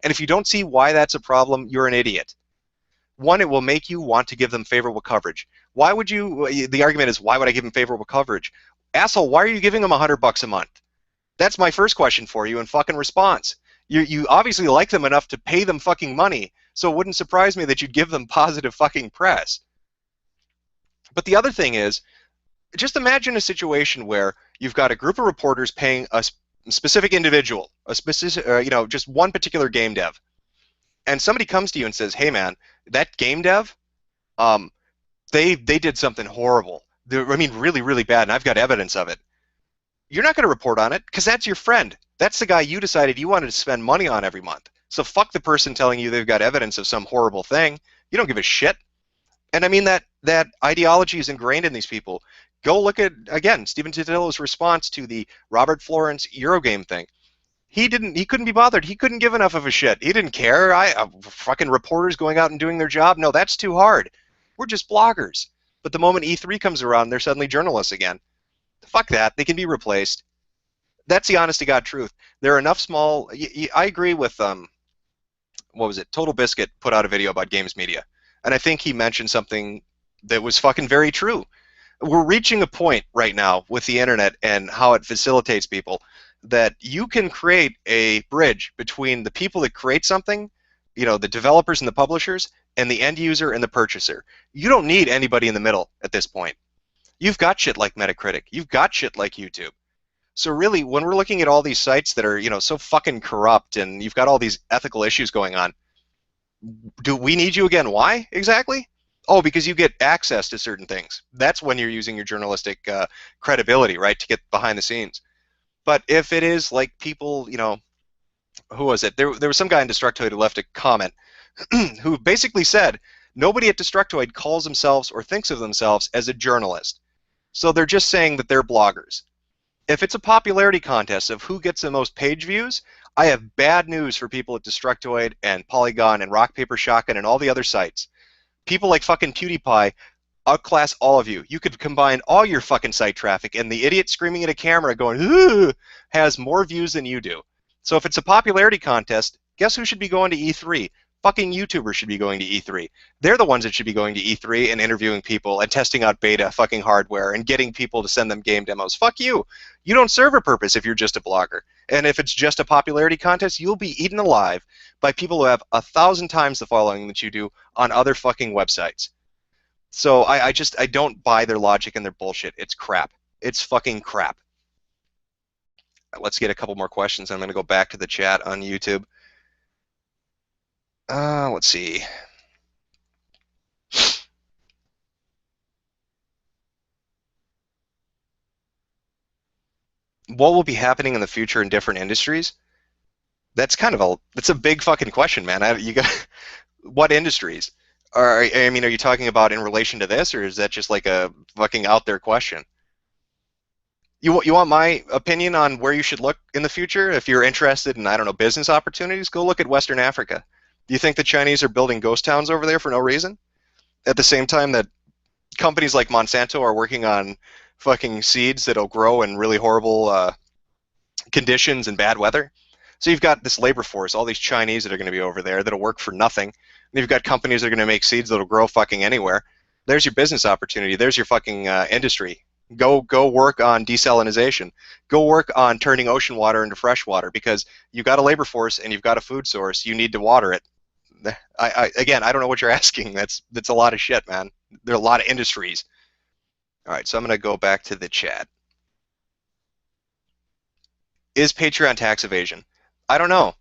And if you don't see why that's a problem, you're an idiot. One, it will make you want to give them favorable coverage. Why would you, the argument is, why would I give them favorable coverage? Asshole, why are you giving them $100 a month? That's my first question for you in fucking response. You obviously like them enough to pay them fucking money, so it wouldn't surprise me that you'd give them positive fucking press. But the other thing is, just imagine a situation where you've got a group of reporters paying a specific individual, a specific, just one particular game dev, and somebody comes to you and says, "Hey, man, that game dev, they did something horrible. I mean, really, really bad, and I've got evidence of it." you're not going to report on it because that's your friend. That's the guy you decided you wanted to spend money on every month. So fuck the person telling you they've got evidence of some horrible thing. You don't give a shit. And I mean that ideology is ingrained in these people. Go look at, again, Stephen Totillo's response to the Robert Florence Eurogame thing. He couldn't be bothered. He couldn't give enough of a shit. He didn't care. Fucking reporters going out and doing their job. No, that's too hard. We're just bloggers. But the moment E3 comes around, they're suddenly journalists again. Fuck that. They can be replaced. That's the honest to God truth. There are enough small. I agree with what was it? Total Biscuit put out a video about games media, and I think he mentioned something that was fucking very true. We're reaching a point right now with the internet and how it facilitates people that you can create a bridge between the people that create something, the developers and the publishers, and the end user and the purchaser. You don't need anybody in the middle at this point. You've got shit like Metacritic. You've got shit like YouTube. So really, when we're looking at all these sites that are, so fucking corrupt and you've got all these ethical issues going on, do we need you again? Why exactly? Oh, because you get access to certain things. That's when you're using your journalistic credibility, right, to get behind the scenes. But if it is like people, who was it? There was some guy in Destructoid who left a comment who basically said, nobody at Destructoid calls themselves or thinks of themselves as a journalist. So they're just saying that they're bloggers. If it's a popularity contest of who gets the most page views, I have bad news for people at Destructoid and Polygon and Rock Paper Shotgun and all the other sites. People like fucking PewDiePie outclass all of you. You could combine all your fucking site traffic, and the idiot screaming at a camera going, "Ooh," has more views than you do. So if it's a popularity contest, guess who should be going to E3? Fucking YouTubers should be going to E3. They're the ones that should be going to E3 and interviewing people and testing out beta fucking hardware and getting people to send them game demos. Fuck you. You don't serve a purpose if you're just a blogger. And if it's just a popularity contest, you'll be eaten alive by people who have 1,000 times the following that you do on other fucking websites. So I don't buy their logic and their bullshit. It's crap. It's fucking crap. Let's get a couple more questions. I'm going to go back to the chat on YouTube. Let's see. What will be happening in the future in different industries? That's a big fucking question, man. You got what industries? Are you talking about in relation to this, or is that just like a fucking out there question? You want my opinion on where you should look in the future? If you're interested in, I don't know, business opportunities, go look at Western Africa. Do you think the Chinese are building ghost towns over there for no reason? At the same time that companies like Monsanto are working on fucking seeds that'll grow in really horrible conditions and bad weather. So you've got this labor force, all these Chinese that are going to be over there that'll work for nothing. And you've got companies that are going to make seeds that'll grow fucking anywhere. There's your business opportunity. There's your fucking industry. Go work on desalinization. Go work on turning ocean water into fresh water because you've got a labor force and you've got a food source. You need to water it. Again, I don't know what you're asking. That's a lot of shit, man. There are a lot of industries. All right, so I'm going to go back to the chat. Is Patreon tax evasion? I don't know,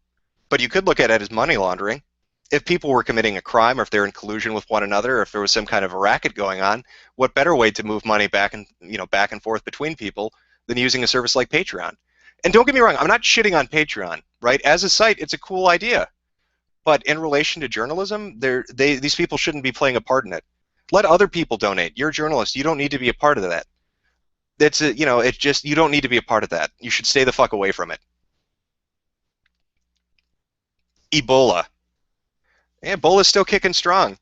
but you could look at it as money laundering. If people were committing a crime, or if they're in collusion with one another, or if there was some kind of a racket going on, what better way to move money back and forth between people than using a service like Patreon? And don't get me wrong, I'm not shitting on Patreon, right? As a site, it's a cool idea. But in relation to journalism, these people shouldn't be playing a part in it. Let other people donate. You're a journalist. You don't need to be a part of that. You don't need to be a part of that. You should stay the fuck away from it. Ebola. Yeah, Ebola's still kicking strong.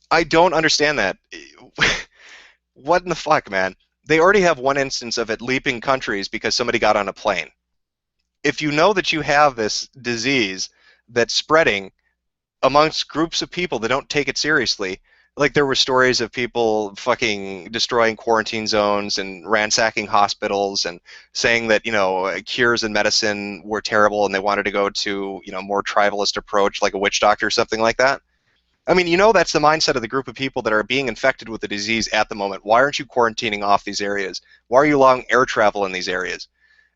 I don't understand that. What in the fuck, man? They already have one instance of it leaping countries because somebody got on a plane. If you know that you have this disease that's spreading amongst groups of people that don't take it seriously, like there were stories of people fucking destroying quarantine zones and ransacking hospitals and saying that, cures and medicine were terrible and they wanted to go to, more tribalist approach like a witch doctor or something like that. I mean, that's the mindset of the group of people that are being infected with the disease at the moment. Why aren't you quarantining off these areas? Why are you allowing air travel in these areas?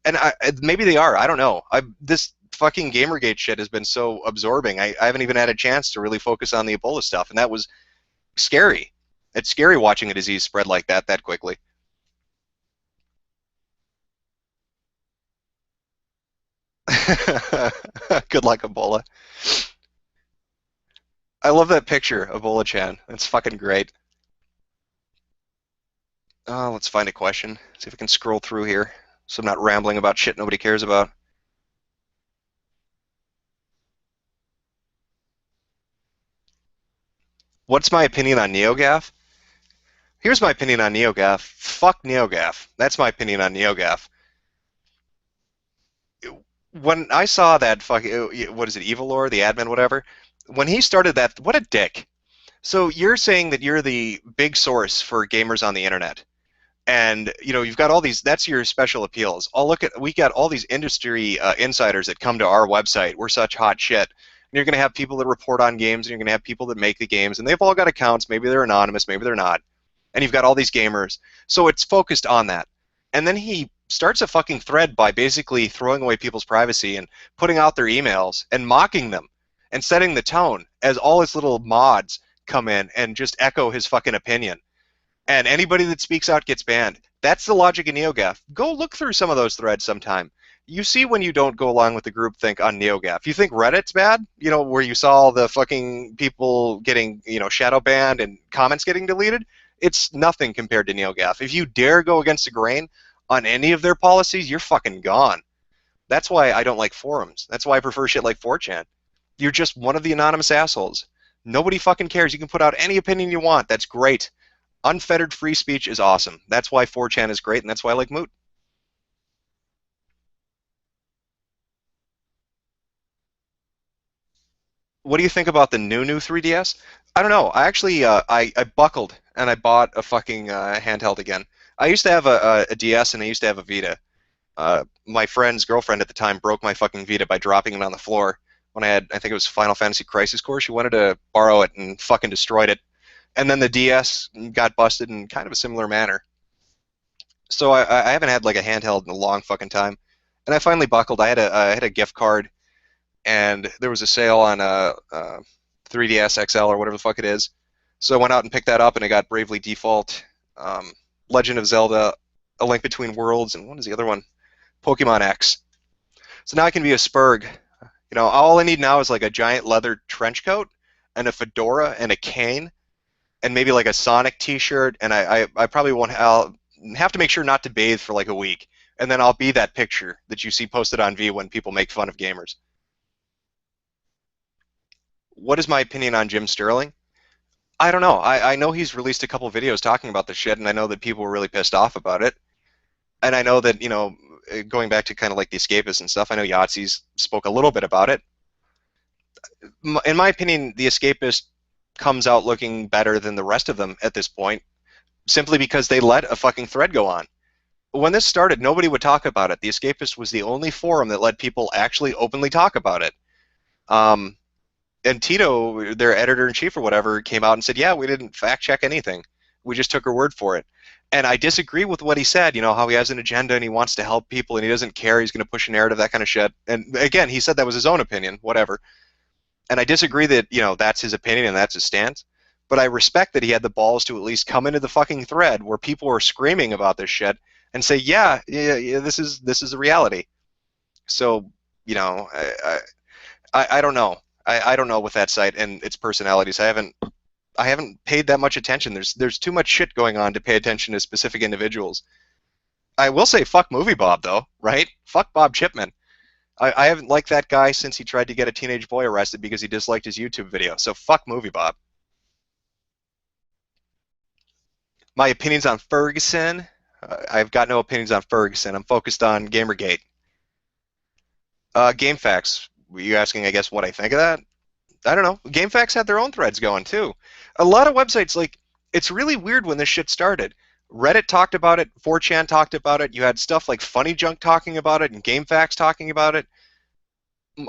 And maybe they are. I don't know. This fucking Gamergate shit has been so absorbing. I haven't even had a chance to really focus on the Ebola stuff, and that was scary. It's scary watching a disease spread like that quickly. Good luck, Ebola. I love that picture, Ebola-chan. It's fucking great. Let's find a question. See if I can scroll through here, so I'm not rambling about shit nobody cares about. What's my opinion on NeoGAF? Here's my opinion on NeoGAF. Fuck NeoGAF. That's my opinion on NeoGAF. When I saw that fucking, what is it, Evilor, the admin, whatever, when he started that, what a dick. So you're saying that you're the big source for gamers on the internet. And you've got all these, that's your special appeals. We got all these industry insiders that come to our website. We're such hot shit. And you're going to have people that report on games, and you're going to have people that make the games, and they've all got accounts. Maybe they're anonymous, maybe they're not. And you've got all these gamers. So it's focused on that. And then he starts a fucking thread by basically throwing away people's privacy and putting out their emails and mocking them and setting the tone as all his little mods come in and just echo his fucking opinion. And anybody that speaks out gets banned. That's the logic of NeoGAF. Go look through some of those threads sometime. You see when you don't go along with the groupthink on NeoGAF. You think Reddit's bad? Where you saw all the fucking people getting, shadow banned and comments getting deleted? It's nothing compared to NeoGAF. If you dare go against the grain on any of their policies, you're fucking gone. That's why I don't like forums. That's why I prefer shit like 4chan. You're just one of the anonymous assholes. Nobody fucking cares. You can put out any opinion you want. That's great. Unfettered free speech is awesome. That's why 4chan is great, and that's why I like Moot. What do you think about the new 3DS? I don't know. I actually I buckled and I bought a fucking handheld again. I used to have a DS and I used to have a Vita. My friend's girlfriend at the time broke my fucking Vita by dropping it on the floor when I think it was Final Fantasy Crisis Core. She wanted to borrow it and fucking destroyed it. And then the DS got busted in kind of a similar manner. So I haven't had like a handheld in a long fucking time, and I finally buckled. I had a gift card, and there was a sale on a 3DS XL or whatever the fuck it is. So I went out and picked that up, and I got Bravely Default, Legend of Zelda, A Link Between Worlds, and what is the other one? Pokemon X. So now I can be a Spurg. All I need now is like a giant leather trench coat and a fedora and a cane and maybe like a Sonic T-shirt, and I probably won't. I'll have to make sure not to bathe for like a week, and then I'll be that picture that you see posted on V when people make fun of gamers. What is my opinion on Jim Sterling? I don't know. I know he's released a couple videos talking about the shit, and I know that people were really pissed off about it. And I know that, going back to kind of like the escapists and stuff, I know Yahtzee's spoke a little bit about it. In my opinion, the escapist comes out looking better than the rest of them at this point, simply because they let a fucking thread go on. When this started, nobody would talk about it. The Escapist was the only forum that let people actually openly talk about it. Um, and Tito, their editor-in-chief or whatever, came out and said, yeah, we didn't fact-check anything. We just took her word for it. And I disagree with what he said, how he has an agenda and he wants to help people and he doesn't care, he's going to push a narrative, that kind of shit. And again, he said that was his own opinion, whatever. And I disagree that, that's his opinion and that's his stance. But I respect that he had the balls to at least come into the fucking thread where people were screaming about this shit and say, yeah, this is the reality. So, I don't know. I don't know with that site and its personalities. I haven't paid that much attention. There's too much shit going on to pay attention to specific individuals. I will say fuck Movie Bob though, right? Fuck Bob Chipman. I haven't liked that guy since he tried to get a teenage boy arrested because he disliked his YouTube video. So fuck Movie Bob. My opinions on Ferguson. I've got no opinions on Ferguson. I'm focused on Gamergate. GameFAQs. Were you asking, I guess, what I think of that? I don't know. GameFAQs had their own threads going too. A lot of websites, like, it's really weird when this shit started. Reddit talked about it. 4chan talked about it. You had stuff like Funny Junk talking about it and GameFAQs talking about it.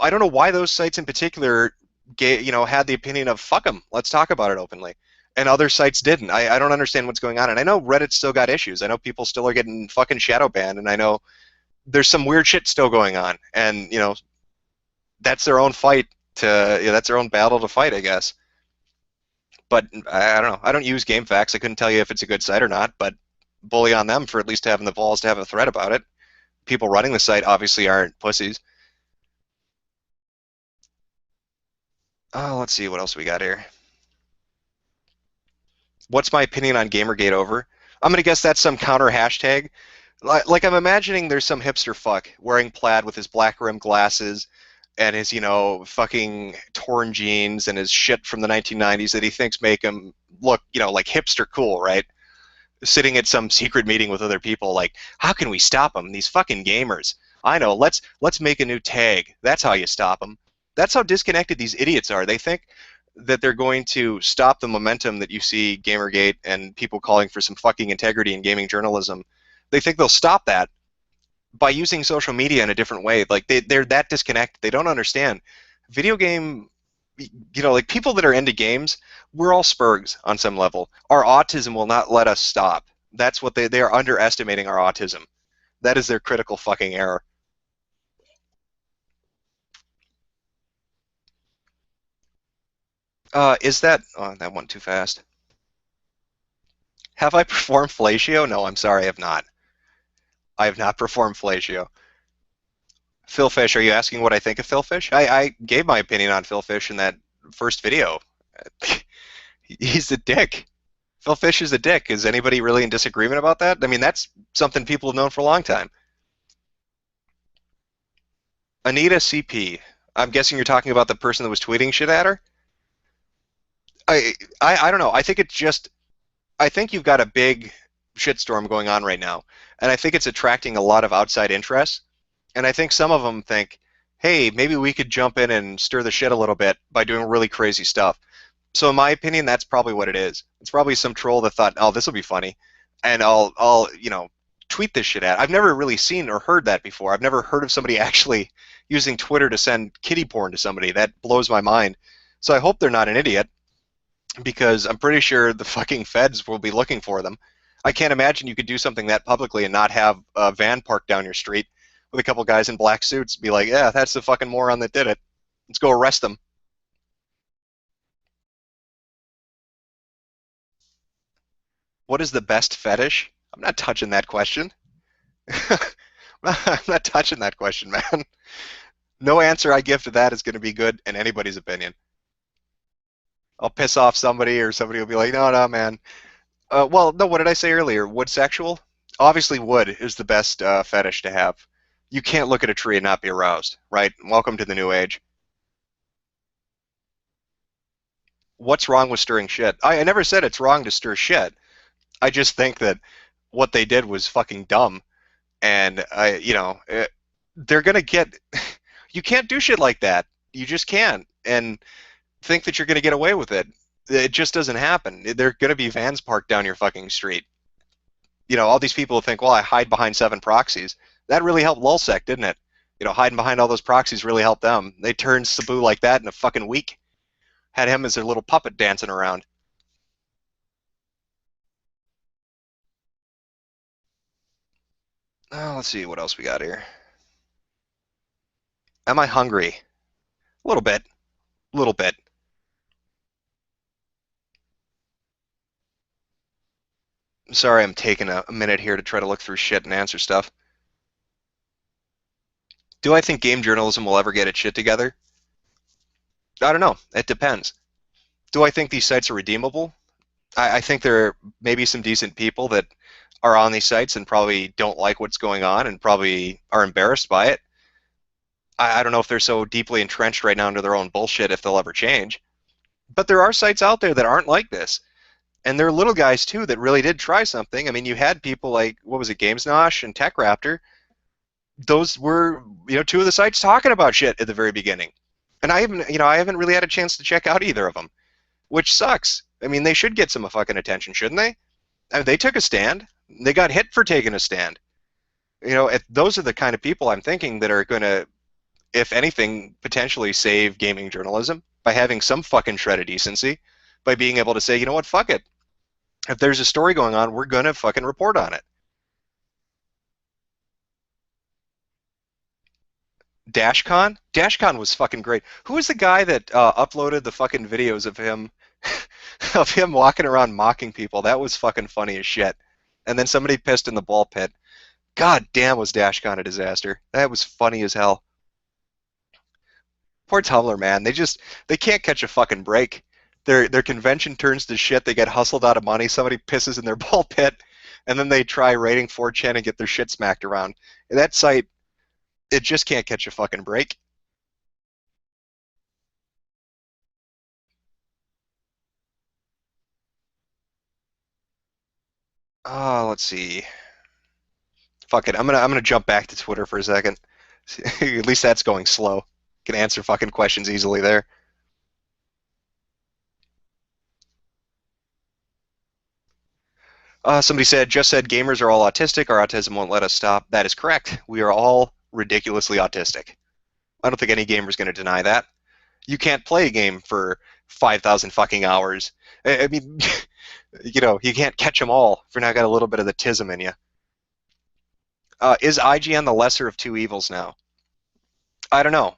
I don't know why those sites in particular, had the opinion of fuck them. Let's talk about it openly. And other sites didn't. I don't understand what's going on. And I know Reddit still got issues. I know people still are getting fucking shadow banned. And I know there's some weird shit still going on. And, that's their own fight that's their own battle to fight, I guess. But I don't know. I don't use GameFAQs. I couldn't tell you if it's a good site or not, but bully on them for at least having the balls to have a thread about it. People running the site obviously aren't pussies. Let's see what else we got here. What's my opinion on Gamergate over? I'm gonna guess that's some counter hashtag. Like I'm imagining there's some hipster fuck wearing plaid with his black rim glasses and his, fucking torn jeans and his shit from the 1990s that he thinks make him look, like hipster cool, right? Sitting at some secret meeting with other people, like, how can we stop them? These fucking gamers. I know. Let's make a new tag. That's how you stop them. That's how disconnected these idiots are. They think that they're going to stop the momentum that you see Gamergate and people calling for some fucking integrity in gaming journalism. They think they'll stop that by using social media in a different way. Like they're that disconnected. They don't understand. Video game, like people that are into games, we're all spurgs on some level. Our autism will not let us stop. That's what they are underestimating our autism. That is their critical fucking error. Is that? Oh, that went too fast. Have I performed fellatio? No, I'm sorry, I have not. I have not performed fellatio. Phil Fish, are you asking what I think of Phil Fish? I gave my opinion on Phil Fish in that first video. He's a dick. Phil Fish is a dick. Is anybody really in disagreement about that? I mean, that's something people have known for a long time. Anita CP. I'm guessing you're talking about the person that was tweeting shit at her. I don't know. I think you've got a big shitstorm going on right now, and I think it's attracting a lot of outside interests. And I think some of them think, hey, maybe we could jump in and stir the shit a little bit by doing really crazy stuff. So in my opinion, that's probably what it is. It's probably some troll that thought, oh, this will be funny, and I'll tweet this shit at. I've never really seen or heard that before. I've never heard of somebody actually using Twitter to send kitty porn to somebody. That blows my mind. So I hope they're not an idiot because I'm pretty sure the fucking feds will be looking for them. I can't imagine you could do something that publicly and not have a van parked down your street with a couple guys in black suits be like, yeah, that's the fucking moron that did it. Let's go arrest them. What is the best fetish? I'm not touching that question. I'm not touching that question, man. No answer I give to that is going to be good in anybody's opinion. I'll piss off somebody, or somebody will be like, no, no, man. Well, no, what did I say earlier? Wood sexual? Obviously, wood is the best fetish to have. You can't look at a tree and not be aroused, right? Welcome to the new age. What's wrong with stirring shit? I never said it's wrong to stir shit. I just think that what they did was fucking dumb, and they're gonna get. You can't do shit like that. You just can't, and think that you're gonna get away with it. It just doesn't happen. There are gonna be vans parked down your fucking street. All these people think, well, I hide behind 7 proxies. That really helped Lulsec, didn't it? Hiding behind all those proxies really helped them. They turned Sabu like that in a fucking week. Had him as their little puppet dancing around. Oh, let's see what else we got here. Am I hungry? A little bit. A little bit. Sorry, I'm taking a minute here to try to look through shit and answer stuff. Do I think game journalism will ever get its shit together? I don't know. It depends. Do I think these sites are redeemable? I think there are maybe some decent people that are on these sites and probably don't like what's going on and probably are embarrassed by it. I don't know if they're so deeply entrenched right now into their own bullshit if they'll ever change. But there are sites out there that aren't like this. And there are little guys too that really did try something. I mean, you had people like, what was it, GamesNosh and TechRaptor. Those were, two of the sites talking about shit at the very beginning. And I haven't really had a chance to check out either of them, which sucks. I mean, they should get some fucking attention, shouldn't they? I mean, they took a stand. They got hit for taking a stand. Those are the kind of people I'm thinking that are going to, if anything, potentially save gaming journalism by having some fucking shred of decency, by being able to say, you know what, fuck it. If there's a story going on, we're going to fucking report on it. DashCon? DashCon was fucking great. Who was the guy that uploaded the fucking videos of him of him walking around mocking people? That was fucking funny as shit. And then somebody pissed in the ball pit. God damn, was DashCon a disaster. That was funny as hell. Poor Tumblr, man. They can't catch a fucking break. Their convention turns to shit. They get hustled out of money. Somebody pisses in their ball pit, and then they try raiding 4chan and get their shit smacked around. That site, it just can't catch a fucking break. Oh, let's see. Fuck it. I'm gonna jump back to Twitter for a second. At least that's going slow. Can answer fucking questions easily there. Somebody just said gamers are all autistic. Our autism won't let us stop. That is correct. We are all ridiculously autistic. I don't think any gamer is going to deny that. You can't play a game for 5,000 fucking hours. I mean, you can't catch them all if you're not got a little bit of the tism in you. Is IGN the lesser of two evils now? I don't know.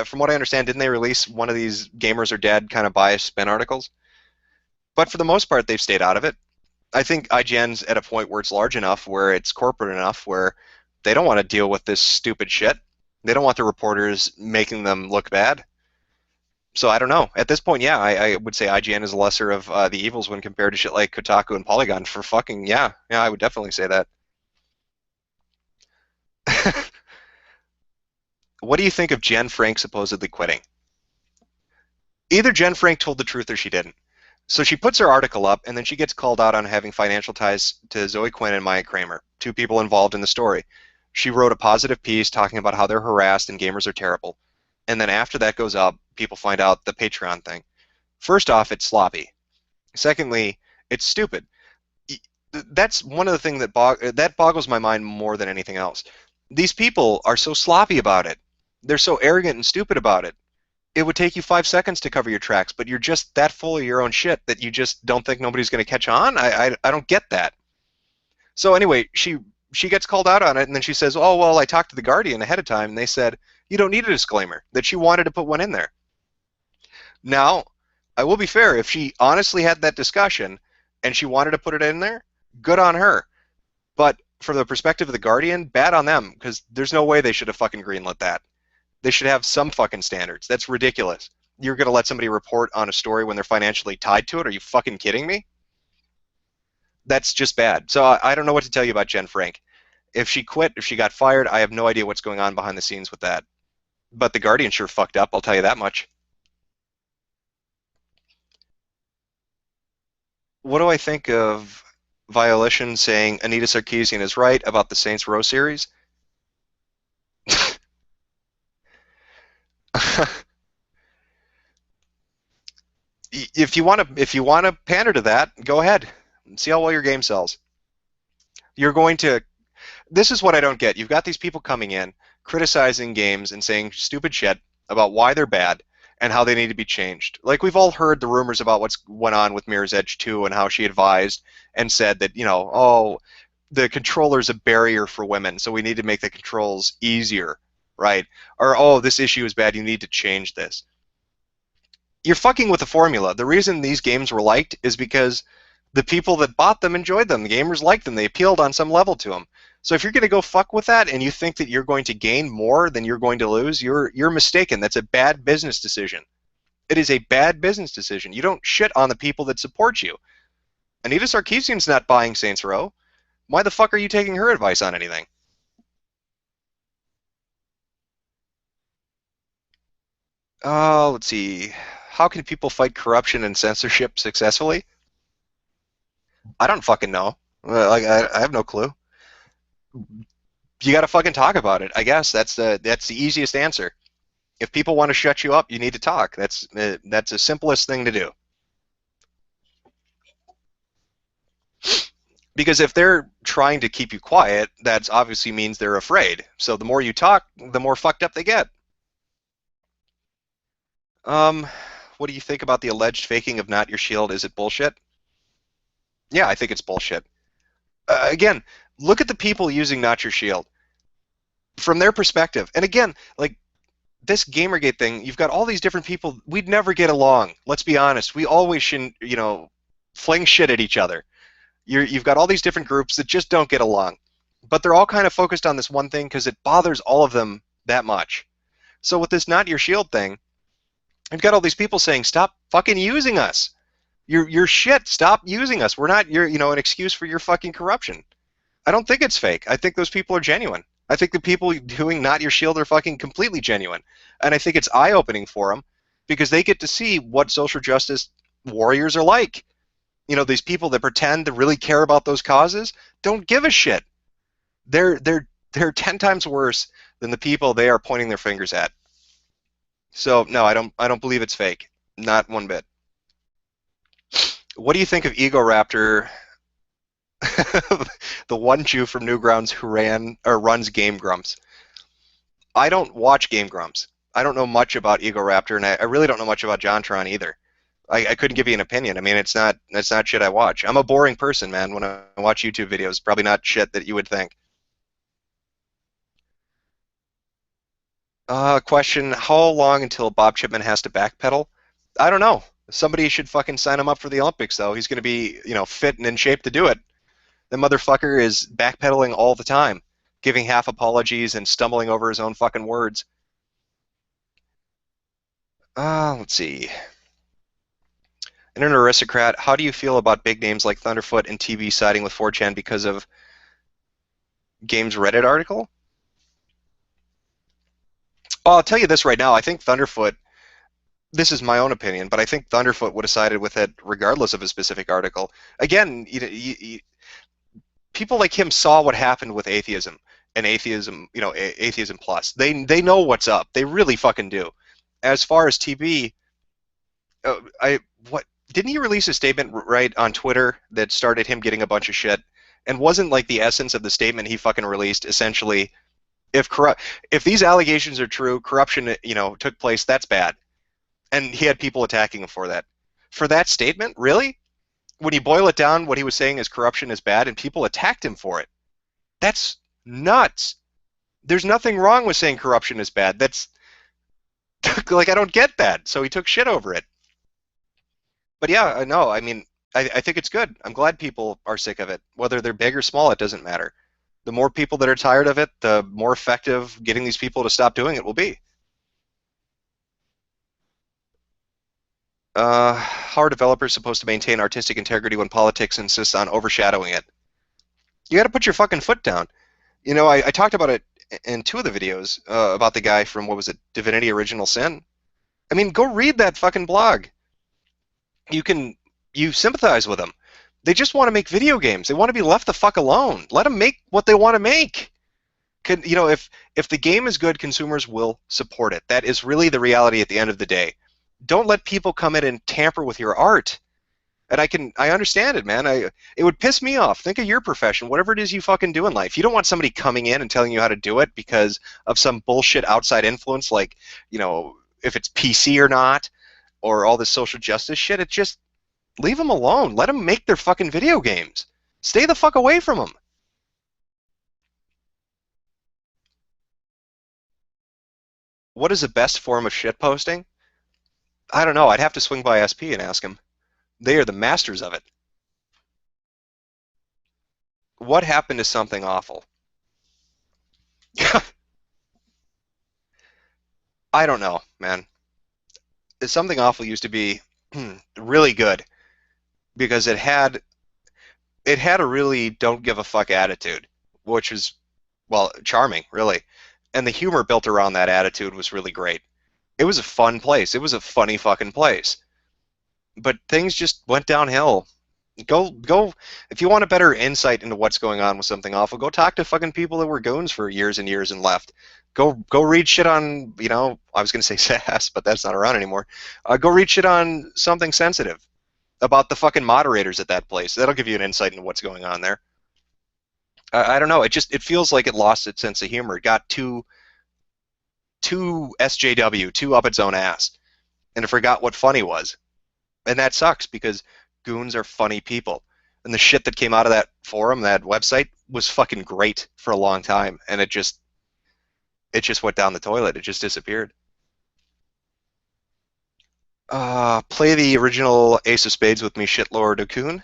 From what I understand, didn't they release one of these gamers are dead kind of biased spin articles? But for the most part, they've stayed out of it. I think IGN's at a point where it's large enough, where it's corporate enough, where they don't want to deal with this stupid shit. They don't want the reporters making them look bad. So I don't know. At this point, yeah, I would say IGN is the lesser of the evils when compared to shit like Kotaku and Polygon. For fucking yeah, I would definitely say that. What do you think of Jen Frank supposedly quitting? Either Jen Frank told the truth or she didn't. So she puts her article up, and then she gets called out on having financial ties to Zoe Quinn and Maya Kramer, two people involved in the story. She wrote a positive piece talking about how they're harassed and gamers are terrible. And then after that goes up, people find out the Patreon thing. First off, it's sloppy. Secondly, it's stupid. That's one of the things that boggles my mind more than anything else. These people are so sloppy about it. They're so arrogant and stupid about it. It would take you 5 seconds to cover your tracks, but you're just that full of your own shit that you just don't think nobody's going to catch on. I don't get that. So anyway, she gets called out on it, and then she says, "Oh well, I talked to the Guardian ahead of time, and they said you don't need a disclaimer." That she wanted to put one in there. Now, I will be fair. If she honestly had that discussion and she wanted to put it in there, good on her. But from the perspective of the Guardian, bad on them, because there's no way they should have fucking greenlit that. They should have some fucking standards. That's ridiculous. You're going to let somebody report on a story when they're financially tied to it? Are you fucking kidding me? That's just bad. So I don't know what to tell you about Jen Frank. If she quit, if she got fired, I have no idea what's going on behind the scenes with that. But the Guardian sure fucked up, I'll tell you that much. What do I think of Violation saying Anita Sarkeesian is right about the Saints Row series? If you want to pander to that, go ahead. See how well your game sells. You're going to This is what I don't get. You've got these people coming in, criticizing games and saying stupid shit about why they're bad and how they need to be changed. Like, we've all heard the rumors about what's went on with Mirror's Edge 2 and how she advised and said that, oh, the controller's a barrier for women, so we need to make the controls easier, right? Or, oh, this issue is bad, you need to change this. You're fucking with the formula. The reason these games were liked is because the people that bought them enjoyed them. The gamers liked them. They appealed on some level to them. So if you're going to go fuck with that and you think that you're going to gain more than you're going to lose, you're mistaken. That's a bad business decision. It is a bad business decision. You don't shit on the people that support you. Anita Sarkeesian's not buying Saints Row. Why the fuck are you taking her advice on anything? Oh, let's see. How can people fight corruption and censorship successfully? I don't fucking know. Like, I have no clue. You got to fucking talk about it. I guess that's the easiest answer. If people want to shut you up, you need to talk. That's the simplest thing to do. Because if they're trying to keep you quiet, that obviously means they're afraid. So the more you talk, the more fucked up they get. Um, what do you think about the alleged faking of Not Your Shield? Is it bullshit? Yeah, I think it's bullshit. Again, look at the people using Not Your Shield from their perspective. And again, like, this Gamergate thing, you've got all these different people. We'd never get along. Let's be honest. We always should, fling shit at each other. You've got all these different groups that just don't get along. But they're all kind of focused on this one thing because it bothers all of them that much. So with this Not Your Shield thing, I've got all these people saying, "Stop fucking using us. You're shit. Stop using us. We're not your, an excuse for your fucking corruption." I don't think it's fake. I think those people are genuine. I think the people doing Not Your Shield are fucking completely genuine. And I think it's eye-opening for them because they get to see what social justice warriors are like. These people that pretend to really care about those causes don't give a shit. They're 10 times worse than the people they are pointing their fingers at. So no, I don't believe it's fake. Not one bit. What do you think of Ego Raptor, the one Jew from Newgrounds who runs Game Grumps? I don't watch Game Grumps. I don't know much about Ego Raptor, and I really don't know much about JonTron either. I couldn't give you an opinion. I mean, it's not shit I watch. I'm a boring person, man. When I watch YouTube videos, probably not shit that you would think. Question: how long until Bob Chipman has to backpedal? I don't know. Somebody should fucking sign him up for the Olympics, though. He's going to be, fit and in shape to do it. The motherfucker is backpedaling all the time, giving half apologies and stumbling over his own fucking words. Let's see. Internet aristocrat, how do you feel about big names like Thunderfoot and TV siding with 4chan because of Game's Reddit article? Well, I'll tell you this right now. I think Thunderfoot, this is my own opinion, but I think Thunderfoot would have sided with it regardless of a specific article. Again, people like him saw what happened with atheism and atheism, atheism plus. They know what's up. They really fucking do. As far as TB, I what didn't he release a statement right on Twitter that started him getting a bunch of shit? And wasn't like the essence of the statement he fucking released essentially, if these allegations are true, corruption took place, that's bad. And he had people attacking him for that. For that statement, really? When you boil it down, what he was saying is corruption is bad, and people attacked him for it. That's nuts. There's nothing wrong with saying corruption is bad. That's like, I don't get that. So he took shit over it. But yeah, I know. I mean, I think it's good. I'm glad people are sick of it. Whether they're big or small, it doesn't matter. The more people that are tired of it, the more effective getting these people to stop doing it will be. How are developers supposed to maintain artistic integrity when politics insists on overshadowing it? You got to put your fucking foot down. I talked about it in two of the videos about the guy from, what was it, Divinity Original Sin. I mean, go read that fucking blog. You sympathize with them. They just want to make video games. They want to be left the fuck alone. Let them make what they want to make. If the game is good, consumers will support it. That is really the reality at the end of the day. Don't let people come in and tamper with your art. And I understand it, man. It would piss me off. Think of your profession, whatever it is you fucking do in life. You don't want somebody coming in and telling you how to do it because of some bullshit outside influence, like, if it's PC or not, or all this social justice shit. It just leave them alone. Let them make their fucking video games. Stay the fuck away from them. What is the best form of shit posting? I don't know. I'd have to swing by SP and ask them. They are the masters of it. What happened to something awful? I don't know, man. Something awful used to be really good because it had a really don't give a fuck attitude, which was, well, charming, really. And the humor built around that attitude was really great. It was a fun place. It was a funny fucking place. But things just went downhill. Go. If you want a better insight into what's going on with something awful, go talk to fucking people that were goons for years and years and left. Go read shit on, I was gonna say SAS, but that's not around anymore. Go read shit on Something Sensitive about the fucking moderators at that place. That'll give you an insight into what's going on there. I don't know. It feels like it lost its sense of humor. It got too SJW, too up its own ass, and it forgot what funny was. And that sucks because goons are funny people. And the shit that came out of that forum, that website, was fucking great for a long time. And it just went down the toilet. It just disappeared. Play the original Ace of Spades with me, Shitlord Okun.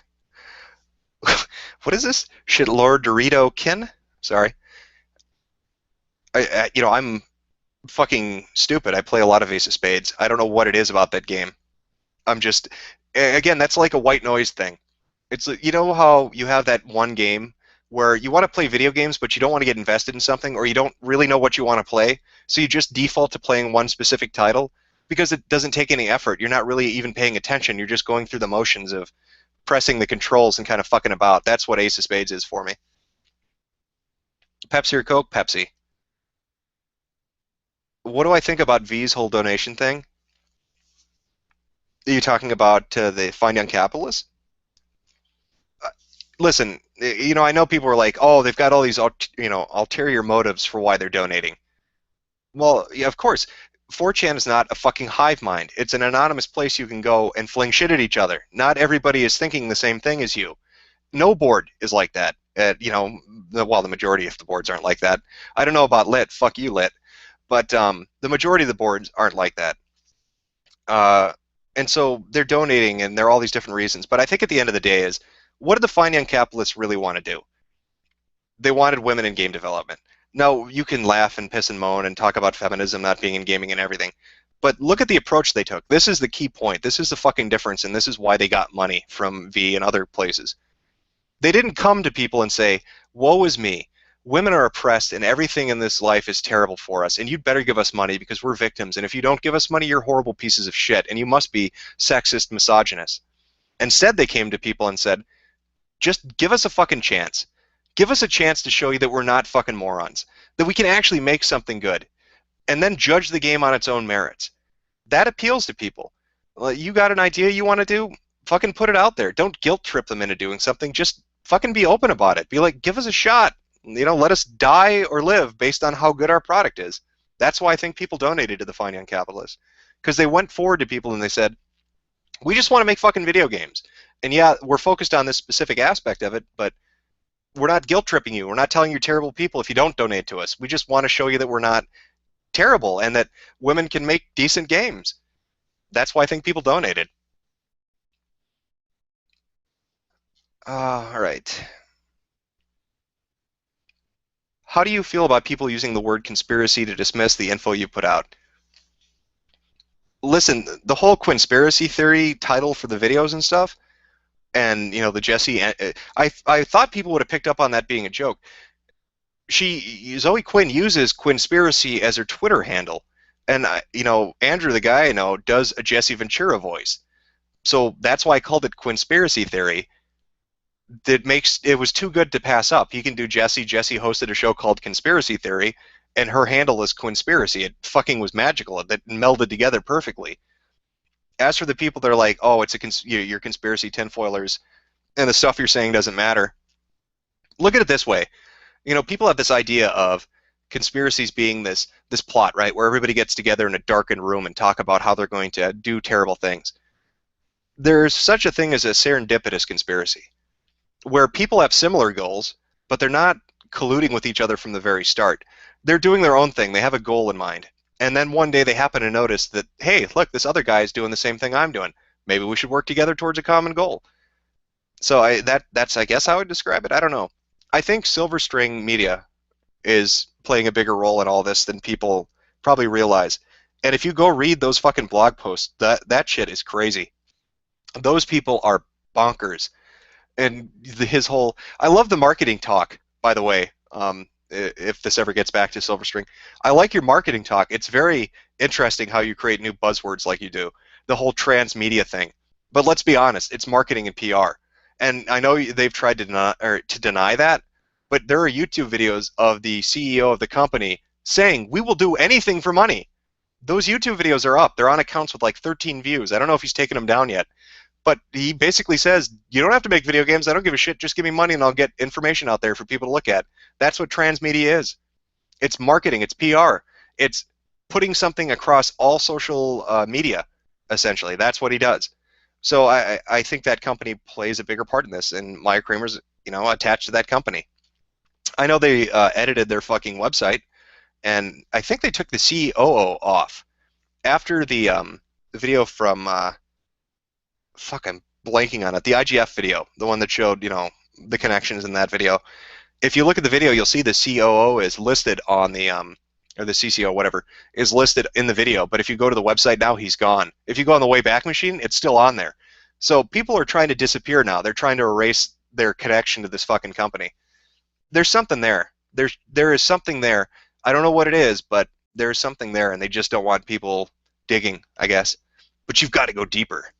What is this? Shitlord Dorito Kin? Sorry. I'm fucking stupid. I play a lot of Ace of Spades. I don't know what it is about that game. I'm just, again, that's like a white noise thing. You know how you have that one game where you want to play video games, but you don't want to get invested in something, or you don't really know what you want to play, so you just default to playing one specific title because it doesn't take any effort. You're not really even paying attention. You're just going through the motions of pressing the controls and kind of fucking about. That's what Ace of Spades is for me. Pepsi or Coke? Pepsi. What do I think about V's whole donation thing? Are you talking about the Fine Young Capitalists? Listen, I know people are like, oh, they've got all these, ulterior motives for why they're donating. Well, yeah, of course. 4chan is not a fucking hive mind. It's an anonymous place you can go and fling shit at each other. Not everybody is thinking the same thing as you. No board is like that. The majority of the boards aren't like that. I don't know about Lit. Fuck you, Lit. But the majority of the boards aren't like that. Uh, and so they're donating, and there are all these different reasons. But I think at the end of the day is, what did the fine young capitalists really want to do? They wanted women in game development. Now, you can laugh and piss and moan and talk about feminism not being in gaming and everything, but look at the approach they took. This is the key point. This is the fucking difference, and this is why they got money from V and other places. They didn't come to people and say, woe is me. Women are oppressed and everything in this life is terrible for us, and you'd better give us money because we're victims, and if you don't give us money, you're horrible pieces of shit, and you must be sexist, misogynist. Instead, they came to people and said, just give us a fucking chance. Give us a chance to show you that we're not fucking morons, that we can actually make something good, and then judge the game on its own merits. That appeals to people. You got an idea you want to do? Fucking put it out there. Don't guilt trip them into doing something. Just fucking be open about it. Be like, give us a shot. Let us die or live based on how good our product is. That's why I think people donated to the Fine Young Capitalists. Because they went forward to people and they said, we just want to make fucking video games. And yeah, we're focused on this specific aspect of it, but we're not guilt tripping you. We're not telling you terrible people if you don't donate to us. We just want to show you that we're not terrible and that women can make decent games. That's why I think people donated. All right. How do you feel about people using the word conspiracy to dismiss the info you put out? Listen, the whole conspiracy theory title for the videos and stuff, and the Jesse, I thought people would have picked up on that being a joke. Zoe Quinn uses Quinspiracy as her Twitter handle, and Andrew, the guy I know, does a Jesse Ventura voice, so that's why I called it Quinspiracy theory. It was too good to pass up. He can do Jesse. Jesse hosted a show called Conspiracy Theory, and her handle is Quinspiracy. It fucking was magical. It melded together perfectly. As for the people that are like, oh, you're conspiracy tinfoilers, and the stuff you're saying doesn't matter, look at it this way. People have this idea of conspiracies being this plot, right, where everybody gets together in a darkened room and talk about how they're going to do terrible things. There's such a thing as a serendipitous conspiracy, where people have similar goals, but they're not colluding with each other from the very start. They're doing their own thing. They have a goal in mind. And then one day they happen to notice that, hey, look, this other guy is doing the same thing I'm doing. Maybe we should work together towards a common goal. So that's, I guess, how I would describe it. I don't know. I think Silver String Media is playing a bigger role in all this than people probably realize. And if you go read those fucking blog posts, that shit is crazy. Those people are bonkers. And I love the marketing talk, by the way, if this ever gets back to Silver String. I like your marketing talk. It's very interesting how you create new buzzwords like you do, the whole transmedia thing. But let's be honest, it's marketing and PR. And I know they've tried to deny that, but there are YouTube videos of the CEO of the company saying, we will do anything for money. Those YouTube videos are up. They're on accounts with like 13 views. I don't know if he's taken them down yet. But he basically says, you don't have to make video games. I don't give a shit. Just give me money and I'll get information out there for people to look at. That's what transmedia is. It's marketing. It's PR. It's putting something across all social media, essentially. That's what he does. So I think that company plays a bigger part in this, and Maya Kramer's attached to that company. I know they edited their fucking website, and I think they took the COO off. After the video from... fuck, I'm blanking on it. The IGF video, the one that showed, the connections in that video. If you look at the video, you'll see the COO is listed on the or the CCO, whatever, is listed in the video. But if you go to the website now, he's gone. If you go on the Wayback Machine, it's still on there. So people are trying to disappear now. They're trying to erase their connection to this fucking company. There's something there. There is something there. I don't know what it is, but there's something there, and they just don't want people digging, I guess. But you've got to go deeper.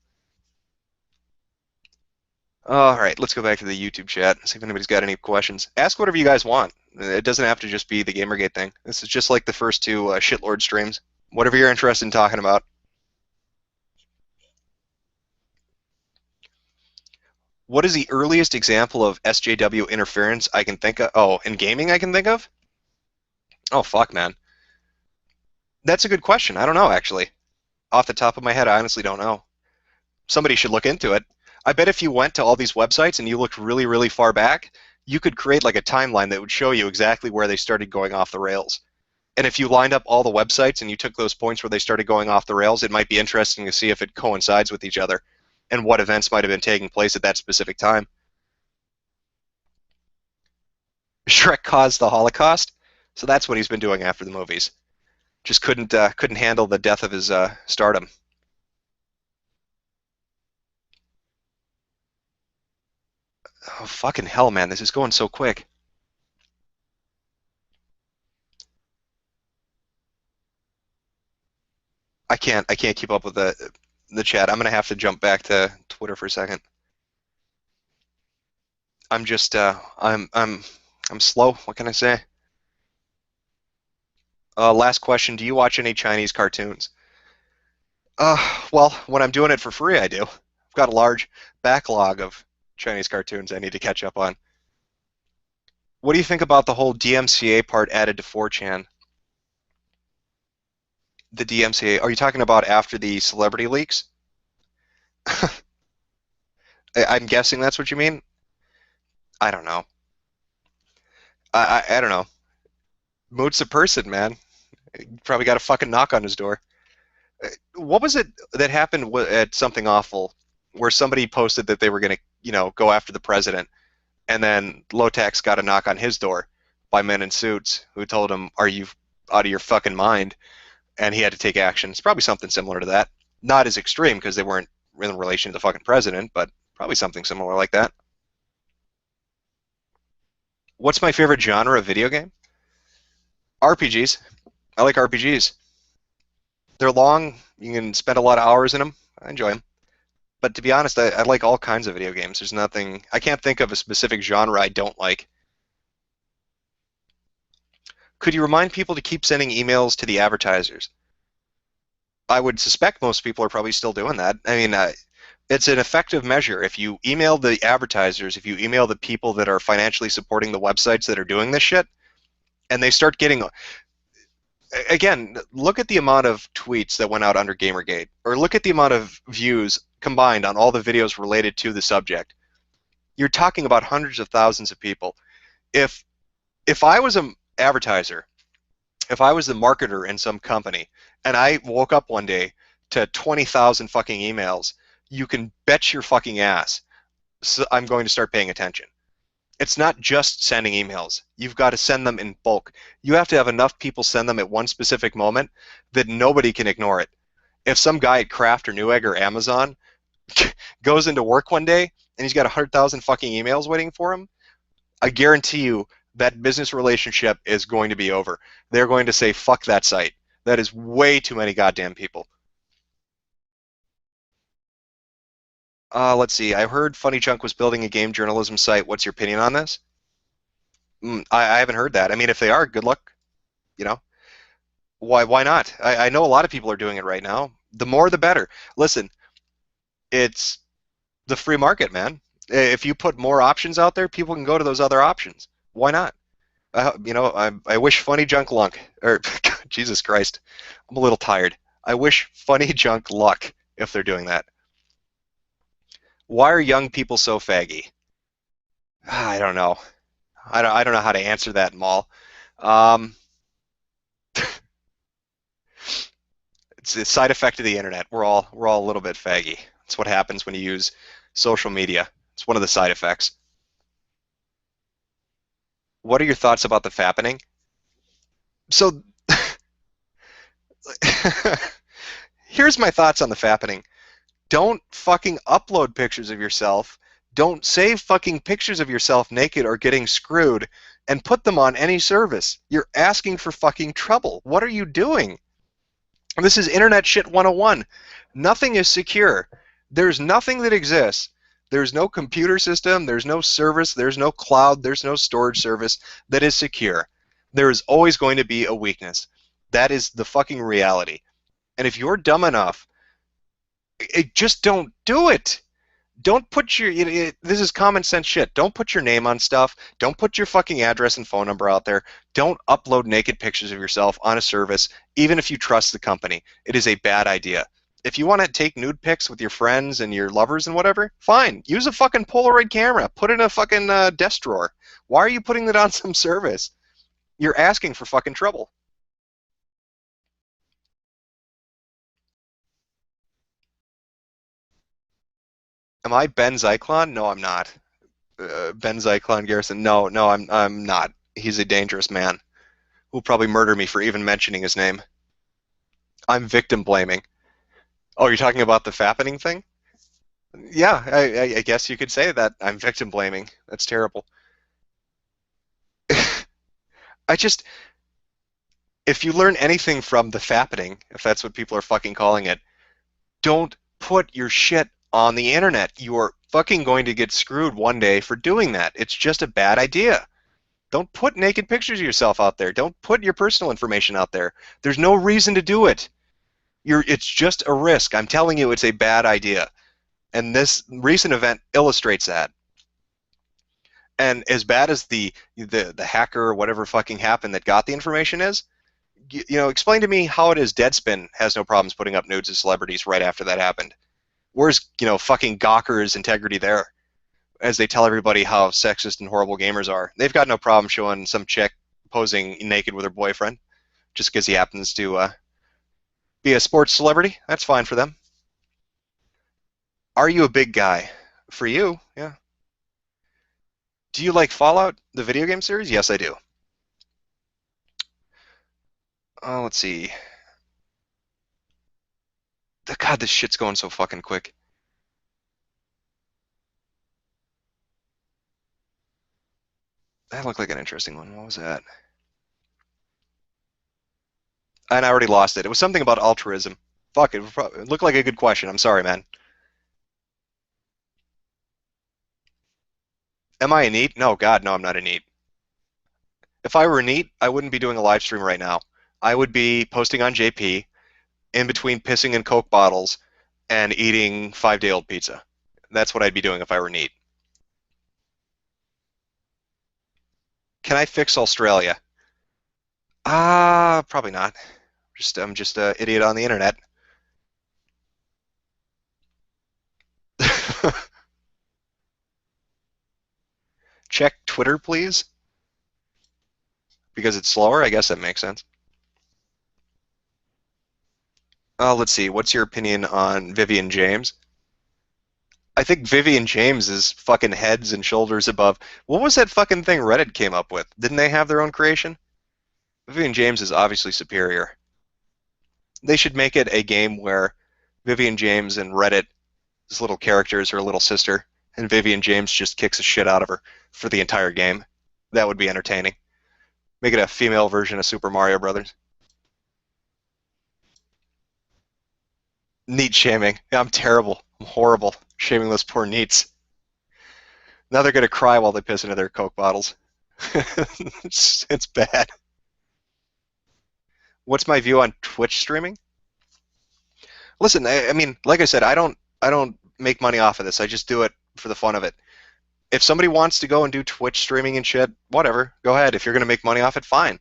All right, let's go back to the YouTube chat. See if anybody's got any questions. Ask whatever you guys want. It doesn't have to just be the Gamergate thing. This is just like the first two shitlord streams. Whatever you're interested in talking about. What is the earliest example of SJW interference I can think of? Oh, in gaming I can think of? Oh, fuck, man. That's a good question. I don't know, actually. Off the top of my head, I honestly don't know. Somebody should look into it. I bet if you went to all these websites and you looked really, really far back, you could create like a timeline that would show you exactly where they started going off the rails. And if you lined up all the websites and you took those points where they started going off the rails, it might be interesting to see if it coincides with each other and what events might have been taking place at that specific time. Shrek caused the Holocaust, so that's what he's been doing after the movies. Just couldn't handle the death of his stardom. Oh, fucking hell, man, this is going so quick. I can't keep up with the chat. I'm gonna have to jump back to Twitter for a second. I'm just I'm slow. What can I say? Last question. Do you watch any Chinese cartoons? Well, when I'm doing it for free, I do. I've got a large backlog of Chinese cartoons I need to catch up on. What do you think about the whole DMCA part added to 4chan? The DMCA, are you talking about after the celebrity leaks? I'm guessing that's what you mean. I don't know. I don't know. Moot's a person, man. Probably got a fucking knock on his door. What was it that happened at Something Awful, where somebody posted that they were going to, go after the president, and then Lotax got a knock on his door by men in suits who told him, "Are you out of your fucking mind?" And he had to take action. It's probably something similar to that. Not as extreme because they weren't in relation to the fucking president, but probably something similar like that. What's my favorite genre of video game? RPGs. I like RPGs. They're long. You can spend a lot of hours in them. I enjoy them. But to be honest, I like all kinds of video games. There's nothing. I can't think of a specific genre I don't like. Could you remind people to keep sending emails to the advertisers? I would suspect most people are probably still doing that. I mean, it's an effective measure. If you email the advertisers, if you email the people that are financially supporting the websites that are doing this shit, and they start getting, again, look at the amount of tweets that went out under Gamergate, or look at the amount of views combined on all the videos related to the subject. You're talking about hundreds of thousands of people. If I was an advertiser, if I was the marketer in some company, and I woke up one day to 20,000 fucking emails, you can bet your fucking ass I'm going to start paying attention. It's not just sending emails. You've got to send them in bulk. You have to have enough people send them at one specific moment that nobody can ignore it. If some guy at Kraft or Newegg or Amazon goes into work one day and he's got 100,000 fucking emails waiting for him, I guarantee you that business relationship is going to be over. They're going to say, fuck that site. That is way too many goddamn people. Let's see. I heard Funny Chunk was building a game journalism site. What's your opinion on this? I haven't heard that. I mean, if they are, good luck. You know, why not? I know a lot of people are doing it right now. The more, the better. Listen, it's the free market, man. If you put more options out there, people can go to those other options. Why not? I wish Funny Junk luck, or Jesus Christ, I'm a little tired. I wish Funny Junk luck if they're doing that. Why are young people so faggy? I don't know. I don't know how to answer that, Maul. Um, it's a side effect of the internet. We're all a little bit faggy. It's what happens when you use social media. It's one of the side effects. What are your thoughts about the fappening? So Here's my thoughts on the fappening. Don't fucking upload pictures of yourself. Don't save fucking pictures of yourself naked or getting screwed and put them on any service. You're asking for fucking trouble. What are you doing? This is internet shit 101. Nothing is secure. There's nothing that exists. There's no computer system, there's no service, there's no cloud, there's no storage service that is secure. There is always going to be a weakness. That is the fucking reality. And if you're dumb enough, just don't do it. Don't put your this is common sense shit. Don't put your name on stuff. Don't put your fucking address and phone number out there. Don't upload naked pictures of yourself on a service, even if you trust the company. It is a bad idea. If you want to take nude pics with your friends and your lovers and whatever, fine. Use a fucking Polaroid camera. Put it in a fucking desk drawer. Why are you putting that on some service? You're asking for fucking trouble. Am I Ben Zyklon? No, I'm not. Ben Zyklon Garrison. No, no, I'm not. He's a dangerous man who'll probably murder me for even mentioning his name. I'm victim blaming. Oh, you're talking about the fappening thing? Yeah, I guess you could say that. I'm victim blaming. That's terrible. I just, if you learn anything from the fappening, if that's what people are fucking calling it, don't put your shit on the internet. You are fucking going to get screwed one day for doing that. It's just a bad idea. Don't put naked pictures of yourself out there. Don't put your personal information out there. There's no reason to do it. It's just a risk. I'm telling you, it's a bad idea. And this recent event illustrates that. And as bad as the hacker or whatever fucking happened that got the information is, explain to me how it is Deadspin has no problems putting up nudes of celebrities right after that happened. Where's, fucking Gawker's integrity there? As they tell everybody how sexist and horrible gamers are. They've got no problem showing some chick posing naked with her boyfriend just because he happens to be a sports celebrity. That's fine for them. Are you a big guy? For you, yeah. Do you like Fallout, the video game series? Yes, I do. Let's see. God, this shit's going so fucking quick. That looked like an interesting one. What was that? And I already lost it. It was something about altruism. Fuck, it looked like a good question. I'm sorry, man. Am I a NEET? No, God, no, I'm not a NEET. If I were a NEET, I wouldn't be doing a live stream right now. I would be posting on JP in between pissing in Coke bottles and eating 5-day-old pizza. That's what I'd be doing if I were NEET. Can I fix Australia? Probably not. I'm just an idiot on the internet. Check Twitter, please. Because it's slower? I guess that makes sense. Let's see. What's your opinion on Vivian James? I think Vivian James is fucking heads and shoulders above. What was that fucking thing Reddit came up with? Didn't they have their own creation? Vivian James is obviously superior. They should make it a game where Vivian James and Reddit's little character is her little sister, and Vivian James just kicks the shit out of her for the entire game. That would be entertaining. Make it a female version of Super Mario Brothers. Neat shaming. Yeah, I'm terrible. I'm horrible. Shaming those poor neats. Now they're gonna cry while they piss into their Coke bottles. It's bad. What's my view on Twitch streaming? Listen, I mean, like I said, I don't make money off of this. I just do it for the fun of it. If somebody wants to go and do Twitch streaming and shit, whatever, go ahead. If you're gonna make money off it, fine.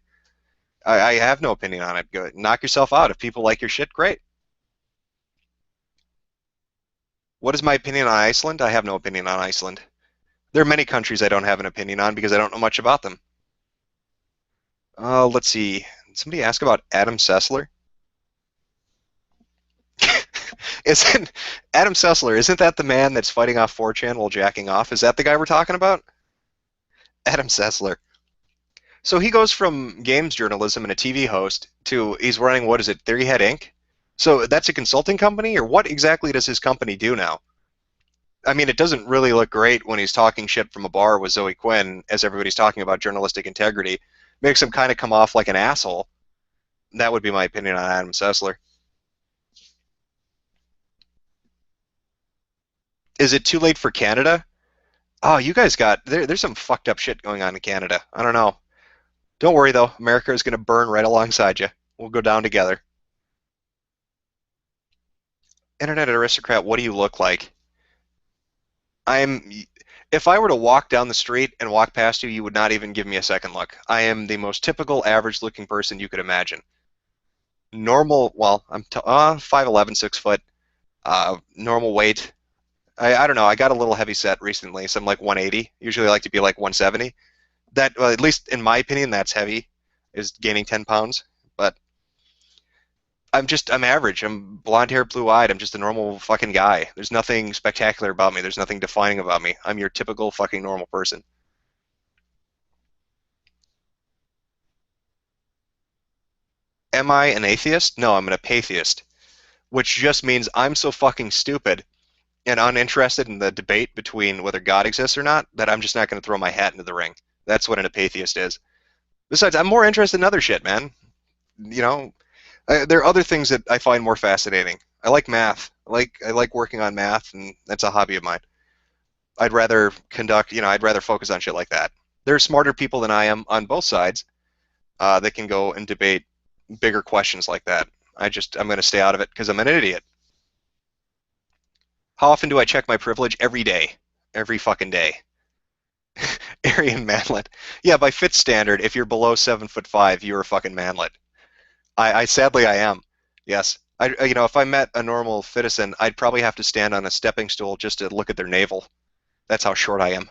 I have no opinion on it. Go knock yourself out. If people like your shit, great. What is my opinion on Iceland? I have no opinion on Iceland. There are many countries I don't have an opinion on because I don't know much about them. Let's see. Did somebody ask about Adam Sessler? Isn't Adam Sessler, isn't that the man that's fighting off 4chan while jacking off? Is that the guy we're talking about? Adam Sessler. So he goes from games journalism and a TV host to he's running, what is it, Theory Head Inc. So that's a consulting company, or what exactly does his company do now? I mean, it doesn't really look great when he's talking shit from a bar with Zoe Quinn, as everybody's talking about journalistic integrity. Makes him kind of come off like an asshole. That would be my opinion on Adam Sessler. Is it too late for Canada? Oh, you guys got there's some fucked up shit going on in Canada. I don't know. Don't worry though, America is going to burn right alongside you. We'll go down together. Internet aristocrat, what do you look like? I'm. If I were to walk down the street and walk past you, you would not even give me a second look. I am the most typical average-looking person you could imagine. Normal, well, I'm 5'11", 6 foot. Normal weight. I don't know. I got a little heavy set recently, so I'm like 180. Usually I like to be like 170. That, well, at least in my opinion, that's heavy, is gaining 10 pounds. But I'm average. I'm blonde hair, blue eyed. I'm just a normal fucking guy. There's nothing spectacular about me. There's nothing defining about me. I'm your typical fucking normal person. Am I an atheist? No, I'm an apatheist, which just means I'm so fucking stupid and uninterested in the debate between whether God exists or not that I'm just not going to throw my hat into the ring. That's what an apatheist is. Besides, I'm more interested in other shit, man. You know, there are other things that I find more fascinating. I like math. I like working on math, and that's a hobby of mine. I'd rather focus on shit like that. There are smarter people than I am on both sides that can go and debate bigger questions like that. I'm going to stay out of it because I'm an idiot. How often do I check my privilege? Every day. Every fucking day. Aryan manlet. Yeah, by fit standard, if you're below 7'5", you're a fucking manlet. I sadly I am. Yes. If I met a normal citizen, I'd probably have to stand on a stepping stool just to look at their navel. That's how short I am.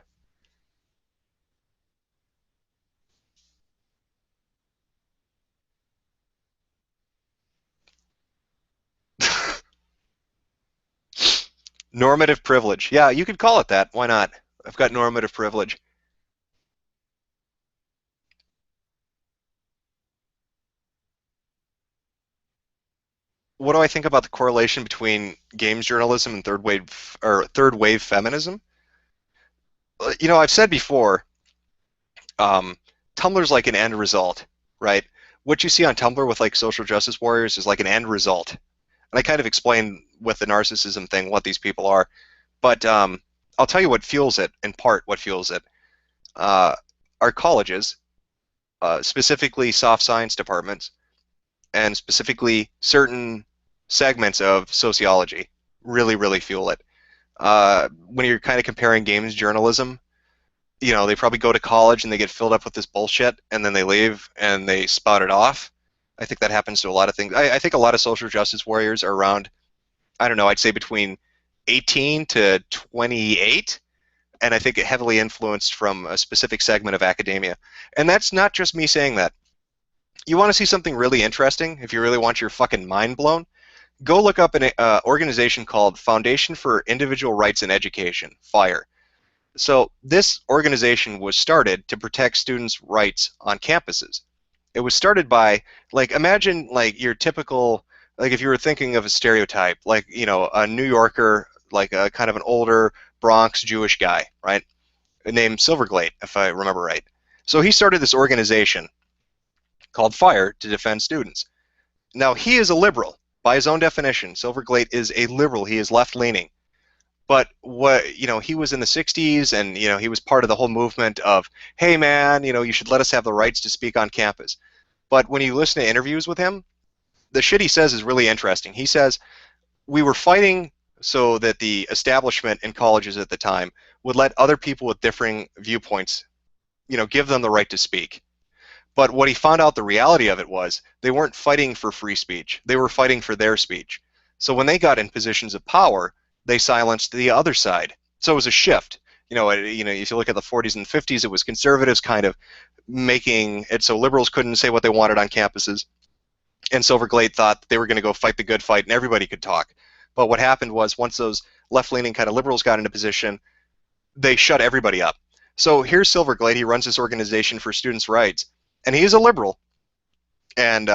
Normative privilege. Yeah, you could call it that. Why not? I've got normative privilege. What do I think about the correlation between games journalism and third wave feminism? I've said before, um, Tumblr's like an end result, right? What you see on Tumblr with like social justice warriors is like an end result. And I kind of explain with the narcissism thing what these people are. But I'll tell you what fuels it, in part, what fuels it. Uh, our colleges, specifically soft science departments, and specifically certain segments of sociology, really, really fuel it. When you're kind of comparing games journalism, they probably go to college and they get filled up with this bullshit, and then they leave and they spout it off. I think that happens to a lot of things. I think a lot of social justice warriors are around, I don't know, I'd say between 18 to 28, and I think it heavily influenced from a specific segment of academia. And that's not just me saying that. You want to see something really interesting, if you really want your fucking mind blown, go look up an organization called Foundation for Individual Rights in Education, FIRE. So this organization was started to protect students' rights on campuses. It was started by, like, imagine like your typical, like if you were thinking of a stereotype, like, a New Yorker, like a kind of an older Bronx Jewish guy, right? Named Silverglate, if I remember right. So he started this organization called FIRE to defend students. Now he is a liberal by his own definition. Silverglate is a liberal. He is left-leaning. But he was in the 60s, and he was part of the whole movement of, hey man, you should let us have the rights to speak on campus. But when you listen to interviews with him, the shit he says is really interesting. He says, we were fighting so that the establishment in colleges at the time would let other people with differing viewpoints, give them the right to speak. But what he found out, the reality of it was, they weren't fighting for free speech. They were fighting for their speech. So when they got in positions of power, they silenced the other side. So it was a shift. If you look at the 40s and 50s, it was conservatives kind of making it so liberals couldn't say what they wanted on campuses. And Silverglade thought they were going to go fight the good fight and everybody could talk. But what happened was, once those left-leaning kind of liberals got into position, they shut everybody up. So here's Silverglade. He runs this organization for students' rights. and he's a liberal, and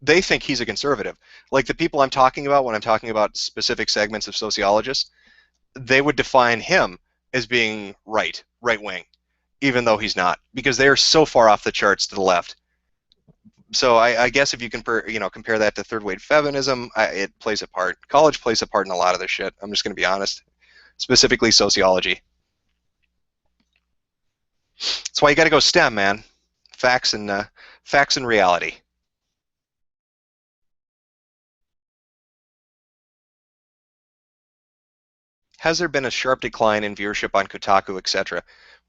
they think he's a conservative. Like the people I'm talking about when I'm talking about specific segments of sociologists, they would define him as being right wing, even though he's not, because they are so far off the charts to the left. So I guess if you compare that to third wave feminism, it plays a part. College plays a part in a lot of this shit. I'm just going to be honest, specifically sociology. That's why you got to go STEM, man. Facts and reality. Has there been a sharp decline in viewership on Kotaku, etc.?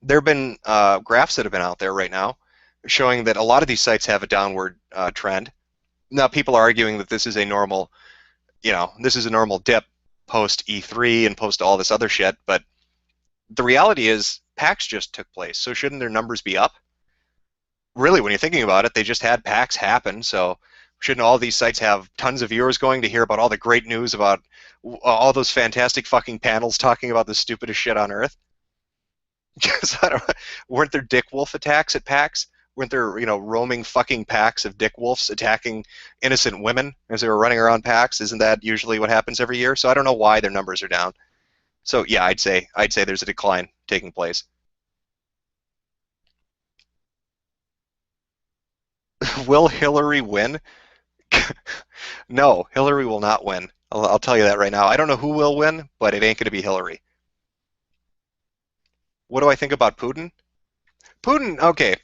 There have been graphs that have been out there right now showing that a lot of these sites have a downward trend. Now, people are arguing that this is a normal, this is a normal dip post E3 and post all this other shit, but the reality is PAX just took place, so shouldn't their numbers be up? Really, when you're thinking about it, they just had PAX happen, so shouldn't all these sites have tons of viewers going to hear about all the great news about all those fantastic fucking panels talking about the stupidest shit on earth? Because weren't there Dick Wolf attacks at PAX? Weren't there, roaming fucking packs of Dick Wolves attacking innocent women as they were running around PAX? Isn't that usually what happens every year? So I don't know why their numbers are down. So yeah, I'd say there's a decline taking place. Will Hillary win? No, Hillary will not win. I'll tell you that right now. I don't know who will win, but it ain't going to be Hillary. What do I think about Putin? Putin, okay.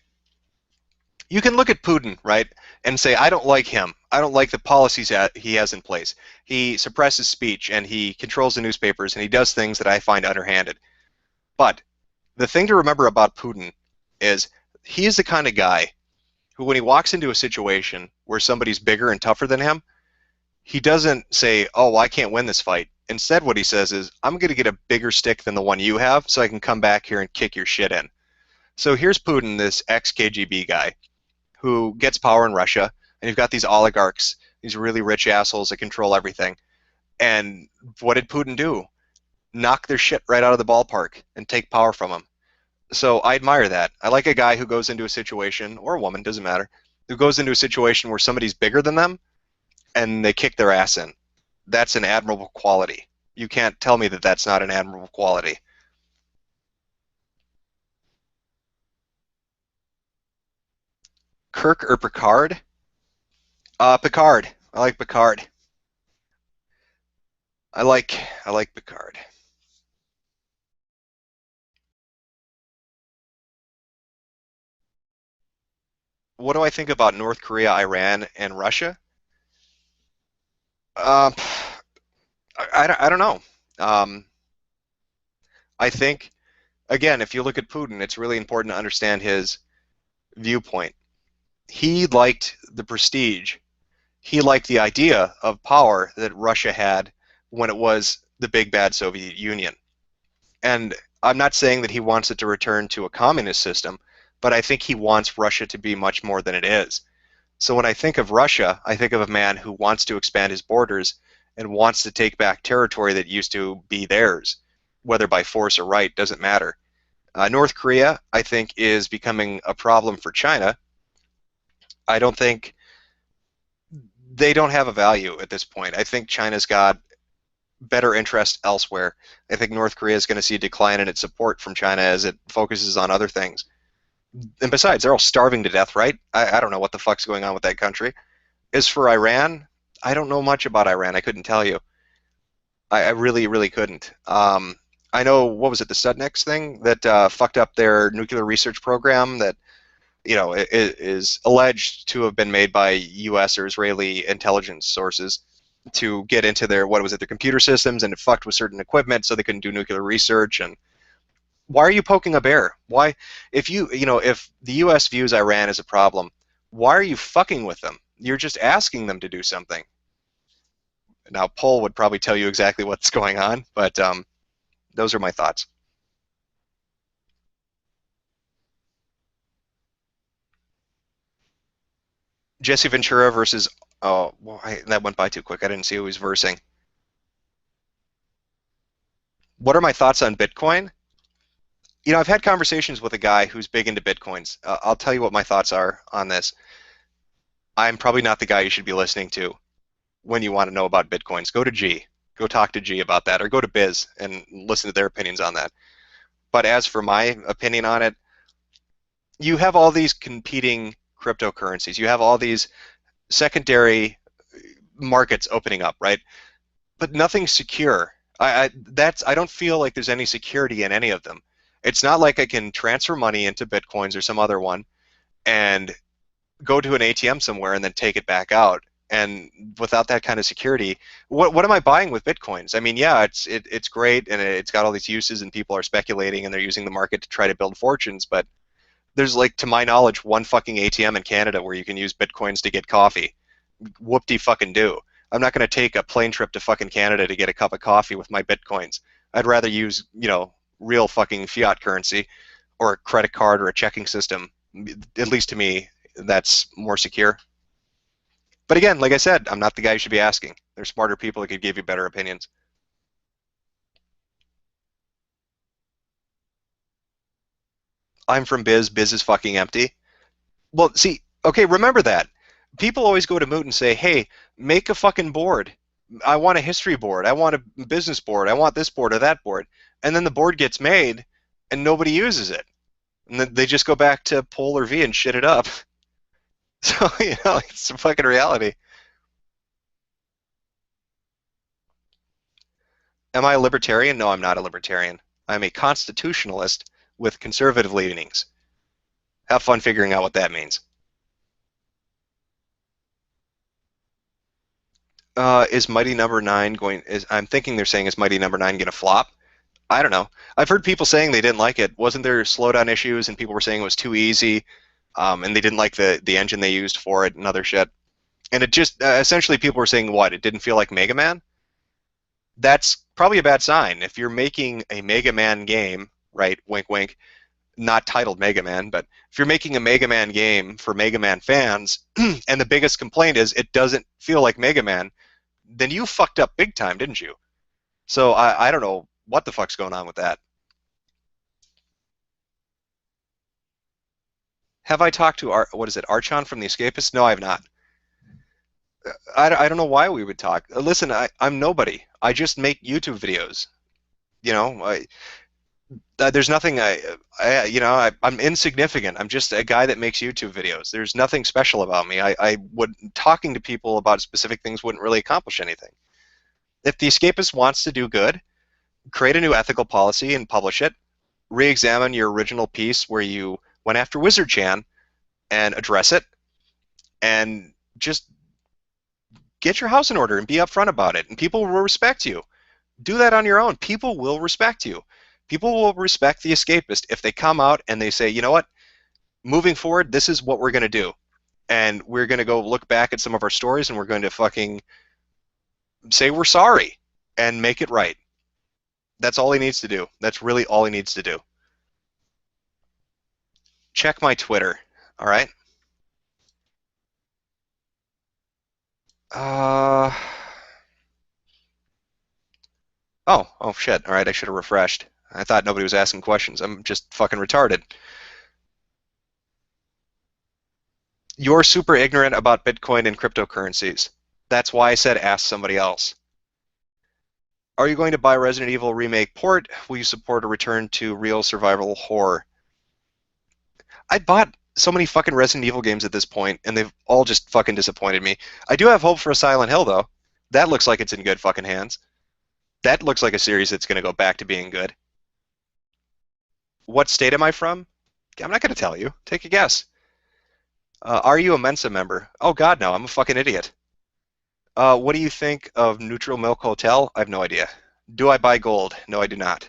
You can look at Putin, right, and say, I don't like him. I don't like the policies that he has in place. He suppresses speech, and he controls the newspapers, and he does things that I find underhanded. But the thing to remember about Putin is he is the kind of guy who, when he walks into a situation where somebody's bigger and tougher than him, he doesn't say, oh, well, I can't win this fight. Instead, what he says is, I'm going to get a bigger stick than the one you have so I can come back here and kick your shit in. So here's Putin, this ex-KGB guy, who gets power in Russia, and you've got these oligarchs, these really rich assholes that control everything. And what did Putin do? Knock their shit right out of the ballpark and take power from them. So I admire that. I like a guy who goes into a situation, or a woman, doesn't matter, who goes into a situation where somebody's bigger than them and they kick their ass in. That's an admirable quality. You can't tell me that that's not an admirable quality. Kirk or Picard? Picard. I like Picard. I like Picard. What do I think about North Korea, Iran, and Russia? Uh, I don't know. Um, I think, again, if you look at Putin, it's really important to understand his viewpoint. He liked the prestige. He liked the idea of power that Russia had when it was the big bad Soviet Union. And I'm not saying that he wants it to return to a communist system, but I think he wants Russia to be much more than it is. So when I think of Russia, I think of a man who wants to expand his borders and wants to take back territory that used to be theirs, whether by force or right, doesn't matter. North Korea, I think, is becoming a problem for China. I don't think they don't have a value at this point. I think China's got better interest elsewhere. I think North Korea is going to see a decline in its support from China as it focuses on other things. And besides, they're all starving to death, right? I don't know what the fuck's going on with that country. As for Iran, I don't know much about Iran. I couldn't tell you. I really, really couldn't. I know, what was it, the Studnex thing that fucked up their nuclear research program that, is alleged to have been made by U.S. or Israeli intelligence sources to get into their, what was it, their computer systems, and it fucked with certain equipment so they couldn't do nuclear research. And why are you poking a bear? Why, if the U.S. views Iran as a problem, why are you fucking with them? You're just asking them to do something. Now, Paul would probably tell you exactly what's going on, but those are my thoughts. Jesse Ventura versus, oh, well, that went by too quick. I didn't see who he was versing. What are my thoughts on Bitcoin? I've had conversations with a guy who's big into Bitcoins. I'll tell you what my thoughts are on this. I'm probably not the guy you should be listening to when you want to know about Bitcoins. Go to G. Go talk to G about that, or go to Biz and listen to their opinions on that. But as for my opinion on it, you have all these competing cryptocurrencies. You have all these secondary markets opening up, right? But nothing's secure. I don't feel like there's any security in any of them. It's not like I can transfer money into Bitcoins or some other one and go to an ATM somewhere and then take it back out. And without that kind of security, what am I buying with Bitcoins? I mean, yeah, it's great and it's got all these uses and people are speculating and they're using the market to try to build fortunes, but there's like, to my knowledge, one fucking ATM in Canada where you can use Bitcoins to get coffee. Whoop-de fucking do. I'm not going to take a plane trip to fucking Canada to get a cup of coffee with my Bitcoins. I'd rather use, real fucking fiat currency or a credit card or a checking system. At least to me, that's more secure. But again, like I said, I'm not the guy you should be asking. There's smarter people that could give you better opinions. I'm from Biz. Biz is fucking empty. Well, see, okay, remember that. People always go to Moot and say, hey, make a fucking board. I want a history board. I want a business board. I want this board or that board. And then the board gets made and nobody uses it. And then they just go back to Polar V and shit it up. So, it's a fucking reality. Am I a libertarian? No, I'm not a libertarian. I'm a constitutionalist with conservative leanings. Have fun figuring out what that means. Is Mighty Number Nine going? I'm thinking they're saying, is Mighty Number Nine going to flop? I don't know. I've heard people saying they didn't like it. Wasn't there slowdown issues and people were saying it was too easy, and they didn't like the engine they used for it and other shit. And it just essentially people were saying what? It didn't feel like Mega Man. That's probably a bad sign. If you're making a Mega Man game, right? Wink, wink. Not titled Mega Man, but if you're making a Mega Man game for Mega Man fans, and the biggest complaint is it doesn't feel like Mega Man, then you fucked up big time, didn't you? So I don't know what the fuck's going on with that. Have I talked to what is it, Archon from The Escapist? No, I have not. I don't know why we would talk. Listen, I'm nobody. I just make YouTube videos. You know, there's nothing I'm insignificant. I'm just a guy that makes YouTube videos. There's nothing special about me. I would talking to people about specific things wouldn't really accomplish anything. If The Escapist wants to do good, create a new ethical policy and publish it. Re-examine your original piece where you went after Wizard Chan and address it, and just get your house in order and be upfront about it, and people will respect you. Do that on your own. People will respect you. People will respect The Escapist if they come out and they say, you know what, moving forward, this is what we're going to do. And we're going to go look back at some of our stories and we're going to fucking say we're sorry and make it right. That's all he needs to do. That's really all he needs to do. Check my Twitter, all right? Uh, oh shit. All right, I should have refreshed. I thought nobody was asking questions. I'm just fucking retarded. You're super ignorant about Bitcoin and cryptocurrencies. That's why I said ask somebody else. Are you going to buy Resident Evil Remake port? Will you support a return to real survival horror? I bought so many fucking Resident Evil games at this point, and they've all just fucking disappointed me. I do have hope for a Silent Hill, though. That looks like it's in good fucking hands. That looks like a series that's going to go back to being good. What state am I from? I'm not going to tell you. Take a guess. Are you a Mensa member? Oh, God, no. I'm a fucking idiot. What do you think of Neutral Milk Hotel? I have no idea. Do I buy gold? No, I do not.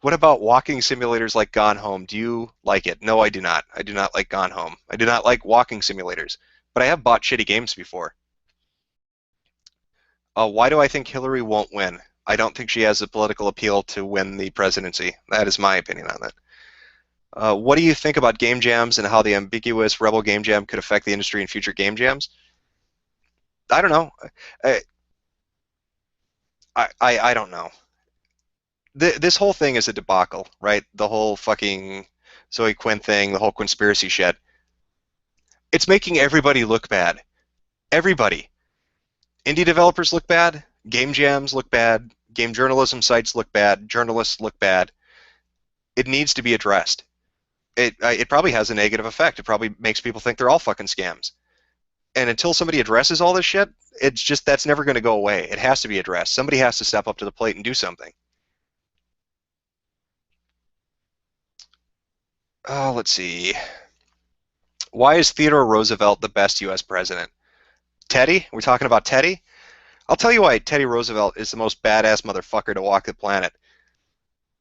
What about walking simulators like Gone Home? Do you like it? No, I do not. I do not like Gone Home. I do not like walking simulators. But I have bought shitty games before. Why do I think Hillary won't win? I don't think she has the political appeal to win the presidency. That is my opinion on that. What do you think about game jams and how the ambiguous Rebel game jam could affect the industry in future game jams? I don't know. I don't know. This whole thing is a debacle, right? The whole fucking Zoe Quinn thing, the whole conspiracy shit. It's making everybody look bad. Everybody. Indie developers look bad. Game jams look bad. Game journalism sites look bad. Journalists look bad. It needs to be addressed. It probably has a negative effect. It probably makes people think they're all fucking scams. And until somebody addresses all this shit, it's just that's never going to go away. It has to be addressed. Somebody has to step up to the plate and do something. Oh, let's see. Why is Theodore Roosevelt the best U.S. president? Teddy? We're talking about Teddy? I'll tell you why Teddy Roosevelt is the most badass motherfucker to walk the planet.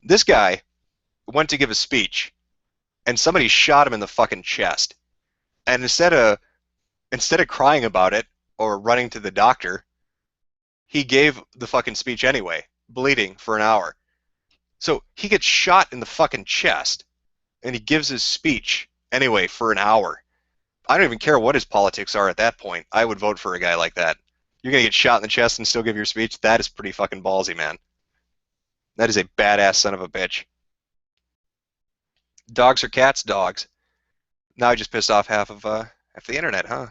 This guy went to give a speech, and somebody shot him in the fucking chest. And instead of crying about it or running to the doctor, he gave the fucking speech anyway, bleeding for an hour. So he gets shot in the fucking chest, and he gives his speech anyway for an hour. I don't even care what his politics are at that point. I would vote for a guy like that. You're gonna get shot in the chest and still give your speech? That is pretty fucking ballsy, man. That is a badass son of a bitch. Dogs or cats? Dogs. Now I just pissed off half the internet, huh?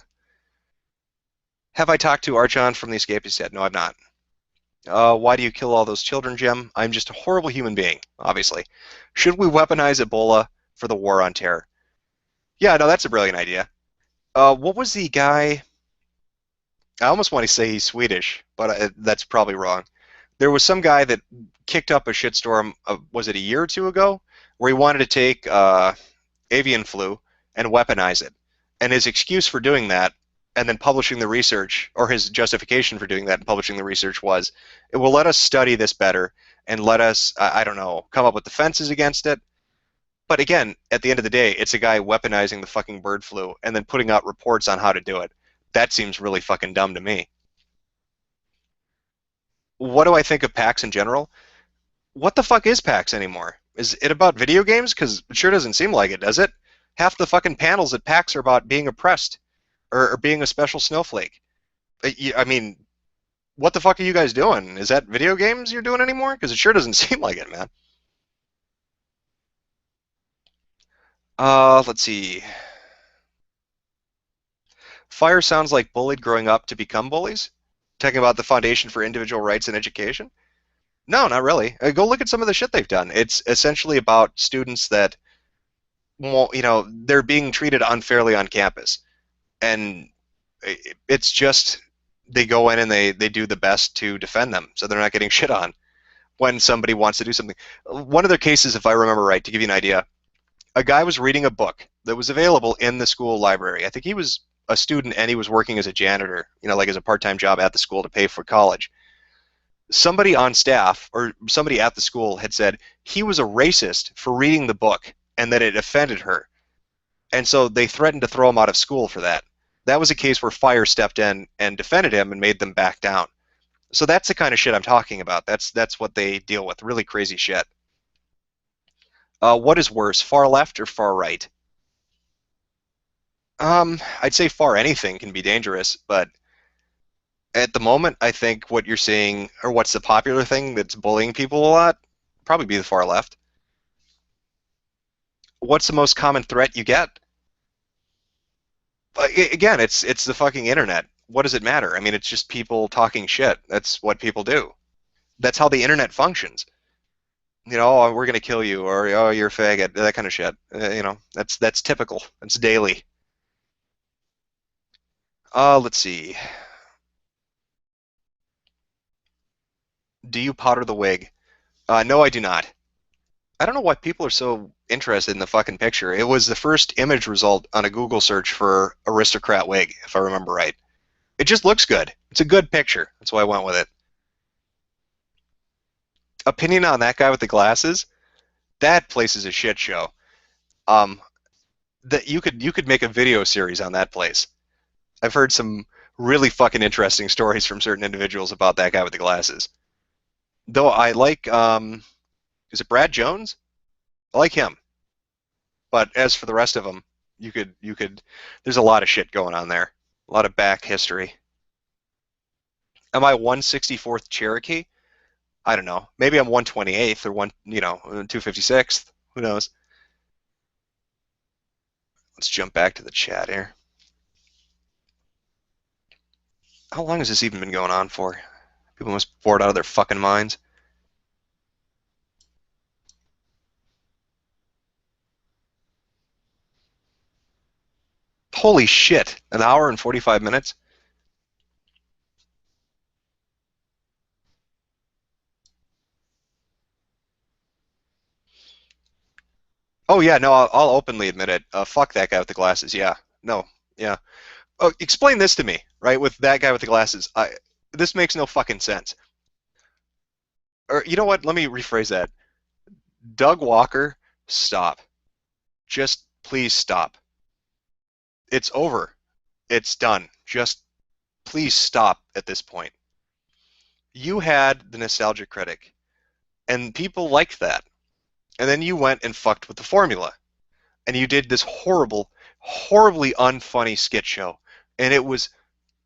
Have I talked to Archon from the Escapists yet? No, I've not. Why do you kill all those children, Jim? I'm just a horrible human being, obviously. Should we weaponize Ebola for the war on terror? Yeah, no, that's a brilliant idea. What was the guy? I almost want to say he's Swedish, but that's probably wrong. There was some guy that kicked up a shitstorm, was it a year or two ago, where he wanted to take avian flu and weaponize it. And his excuse for doing that, and then publishing the research, or his justification for doing that and publishing the research was, it will let us study this better and let us, I don't know, come up with defenses against it. But again, at the end of the day, it's a guy weaponizing the fucking bird flu and then putting out reports on how to do it. That seems really fucking dumb to me. What do I think of PAX in general? What the fuck is PAX anymore? Is it about video games? Because it sure doesn't seem like it, does it? Half the fucking panels at PAX are about being oppressed or being a special snowflake. I mean, what the fuck are you guys doing? Is that video games you're doing anymore? Because it sure doesn't seem like it, man. Let's see. Fire sounds like bullied growing up to become bullies. Talking about the Foundation for Individual Rights and Education. No, not really. Go look at some of the shit they've done. It's essentially about students that, well, they're being treated unfairly on campus, and it's just they go in and they do the best to defend them, so they're not getting shit on when somebody wants to do something. One of their cases, if I remember right, to give you an idea, a guy was reading a book that was available in the school library. I think he was a student and he was working as a janitor, like as a part-time job at the school to pay for college. Somebody on staff or somebody at the school had said he was a racist for reading the book and that it offended her. And so they threatened to throw him out of school for that. That was a case where Fire stepped in and defended him and made them back down. So that's the kind of shit I'm talking about. That's what they deal with, really crazy shit. What is worse, far left or far right? I'd say far anything can be dangerous, but at the moment, I think what you're seeing, or what's the popular thing that's bullying people a lot, probably be the far left. What's the most common threat you get? Again, it's the fucking internet. What does it matter? I mean, it's just people talking shit. That's what people do. That's how the internet functions. Oh, we're gonna kill you, or oh, you're a faggot, that kind of shit. That's typical. It's daily. Let's see. Do you powder the wig? No, I do not. I don't know why people are so interested in the fucking picture. It was the first image result on a Google search for aristocrat wig, if I remember right. It just looks good. It's a good picture. That's why I went with it. Opinion on that guy with the glasses? That place is a shit show. Um, that you could make a video series on that place. I've heard some really fucking interesting stories from certain individuals about that guy with the glasses. Though I like, is it Brad Jones? I like him. But as for the rest of them, there's a lot of shit going on there. A lot of back history. Am I 1/64th Cherokee? I don't know. Maybe I'm 128th or 256th. Who knows? Let's jump back to the chat here. How long has this even been going on for? People must be bored out of their fucking minds. Holy shit! An hour and 45 minutes? Oh yeah, no, I'll openly admit it. Fuck that guy with the glasses. Yeah, no, yeah. Oh, explain this to me, right? With that guy with the glasses, this makes no fucking sense. Or you know what? Let me rephrase that. Doug Walker, stop. Just please stop. It's over. It's done. Just please stop at this point. You had the nostalgia critic, and people liked that. And then you went and fucked with the formula. And you did this horrible, horribly unfunny skit show. And it was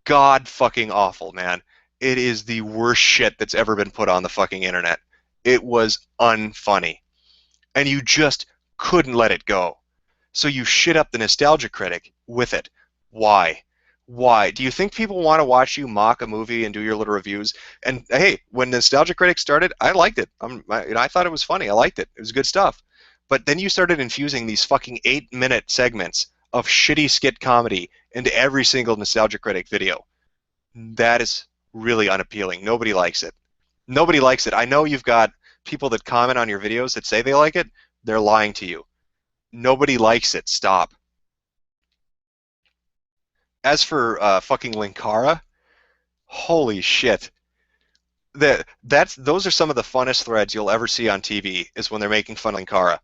god fucking awful, man. It is the worst shit that's ever been put on the fucking internet. It was unfunny. And you just couldn't let it go. So you shit up the nostalgia critic with it. Why? Why? Do you think people want to watch you mock a movie and do your little reviews? And hey, when Nostalgia Critic started, I liked it. I thought it was funny. I liked it. It was good stuff. But then you started infusing these fucking 8-minute segments of shitty skit comedy into every single Nostalgia Critic video. That is really unappealing. Nobody likes it. Nobody likes it. I know you've got people that comment on your videos that say they like it. They're lying to you. Nobody likes it. Stop. As for fucking Linkara, holy shit. Those are some of the funnest threads you'll ever see on TV, is when they're making fun of Linkara.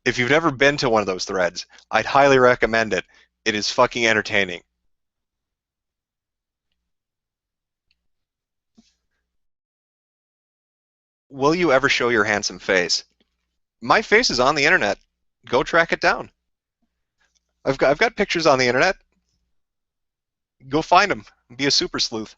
If you've never been to one of those threads, I'd highly recommend it. It is fucking entertaining. Will you ever show your handsome face? My face is on the internet. Go track it down. I've got pictures on the internet. Go find them. Be a super sleuth.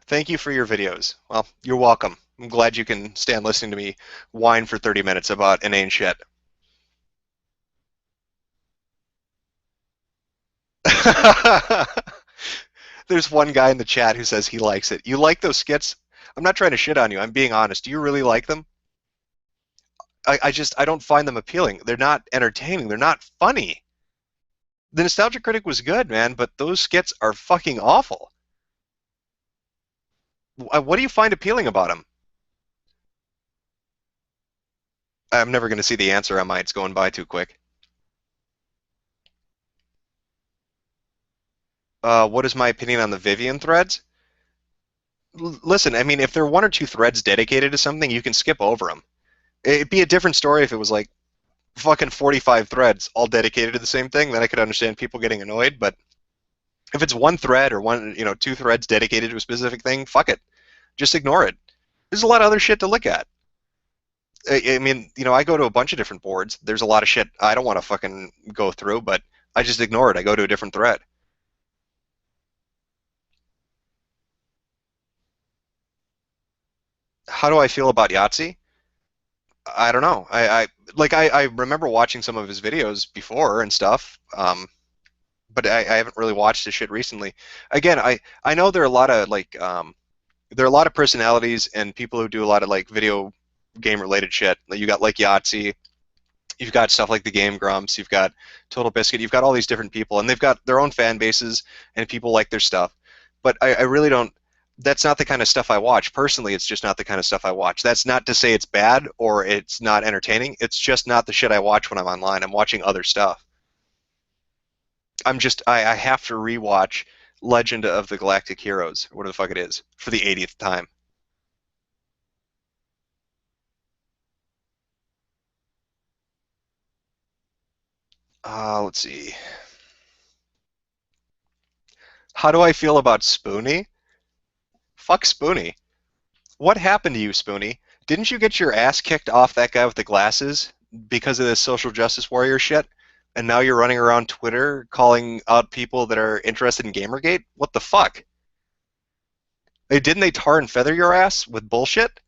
Thank you for your videos. Well, you're welcome. I'm glad you can stand listening to me whine for 30 minutes about inane shit. There's one guy in the chat who says he likes it. You like those skits? I'm not trying to shit on you. I'm being honest. Do you really like them? I don't find them appealing. They're not entertaining. They're not funny. The Nostalgia Critic was good, man, but those skits are fucking awful. What do you find appealing about them? I'm never going to see the answer on mine. It's going by too quick. What is my opinion on the Vivian threads? Listen, I mean, if there are one or two threads dedicated to something, you can skip over them. It'd be a different story if it was like fucking 45 threads all dedicated to the same thing. Then I could understand people getting annoyed. But if it's one thread or two threads dedicated to a specific thing, fuck it. Just ignore it. There's a lot of other shit to look at. I mean, I go to a bunch of different boards. There's a lot of shit I don't want to fucking go through, but I just ignore it. I go to a different thread. How do I feel about Yahtzee? I don't know. I remember watching some of his videos before and stuff, but I haven't really watched his shit recently. Again, I know there are a lot of there are a lot of personalities and people who do a lot of like video game related shit. You got like Yahtzee, you've got stuff like the Game Grumps, you've got Total Biscuit, you've got all these different people, and they've got their own fan bases and people like their stuff. But I really don't. That's not the kind of stuff I watch. Personally, it's just not the kind of stuff I watch. That's not to say it's bad or it's not entertaining. It's just not the shit I watch when I'm online. I'm watching other stuff. I have to rewatch Legend of the Galactic Heroes, or whatever the fuck it is, for the 80th time. Let's see. How do I feel about Spoonie? Fuck Spoonie. What happened to you, Spoonie? Didn't you get your ass kicked off that guy with the glasses because of this social justice warrior shit? And now you're running around Twitter calling out people that are interested in Gamergate? What the fuck? Hey, didn't they tar and feather your ass with bullshit?